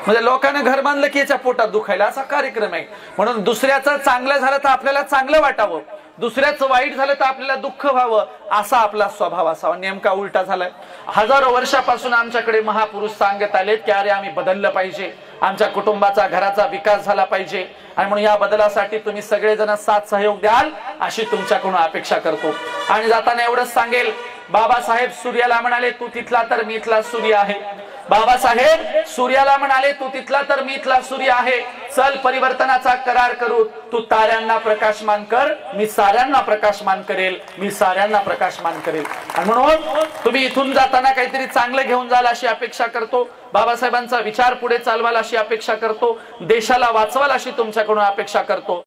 म्हणजे लोकांना घर बांधलं की याच्या पोटात दुखायला, असा कार्यक्रम आहे. म्हणून दुसऱ्याचं चांगलं झालं तर आपल्याला चांगलं वाटावं, दुसऱ्याचं वाईट झालं तर आपल्याला दुःख व्हावं, असा आपला स्वभाव असावा. नेमका उलटा झालाय. हजारो वर्षापासून आमच्याकडे महापुरुष सांगत आलेत की अरे आम्ही बदललं पाहिजे, आमच्या कुटुंबाचा घराचा विकास झाला पाहिजे, आणि म्हणून या बदलासाठी तुम्ही सगळेजण साथ सहयोग द्याल अशी तुमच्याकडून अपेक्षा करतो. आणि जाताना एवढंच सांगेल, बाबासाहेब सूर्याला म्हणाले तू तिथला तर मी इथला सूर्य आहे. बाबासाहेब सूर्याला म्हणाले तू तिथला तर मी इथला सूर्य आहे. चल परिवर्तनाचा करार करू. तू ताऱ्यांना प्रकाशमान कर, मी साऱ्यांना प्रकाशमान करेल, मी साऱ्यांना प्रकाशमान करेल. आणि म्हणून तुम्ही इथून जाताना काहीतरी चांगलं घेऊन जाल अशी अपेक्षा करतो. बाबासाहेबांचा विचार पुढे चालवाल अशी अपेक्षा करतो. देशाला वाचवाल अशी तुमच्याकडून अपेक्षा करतो.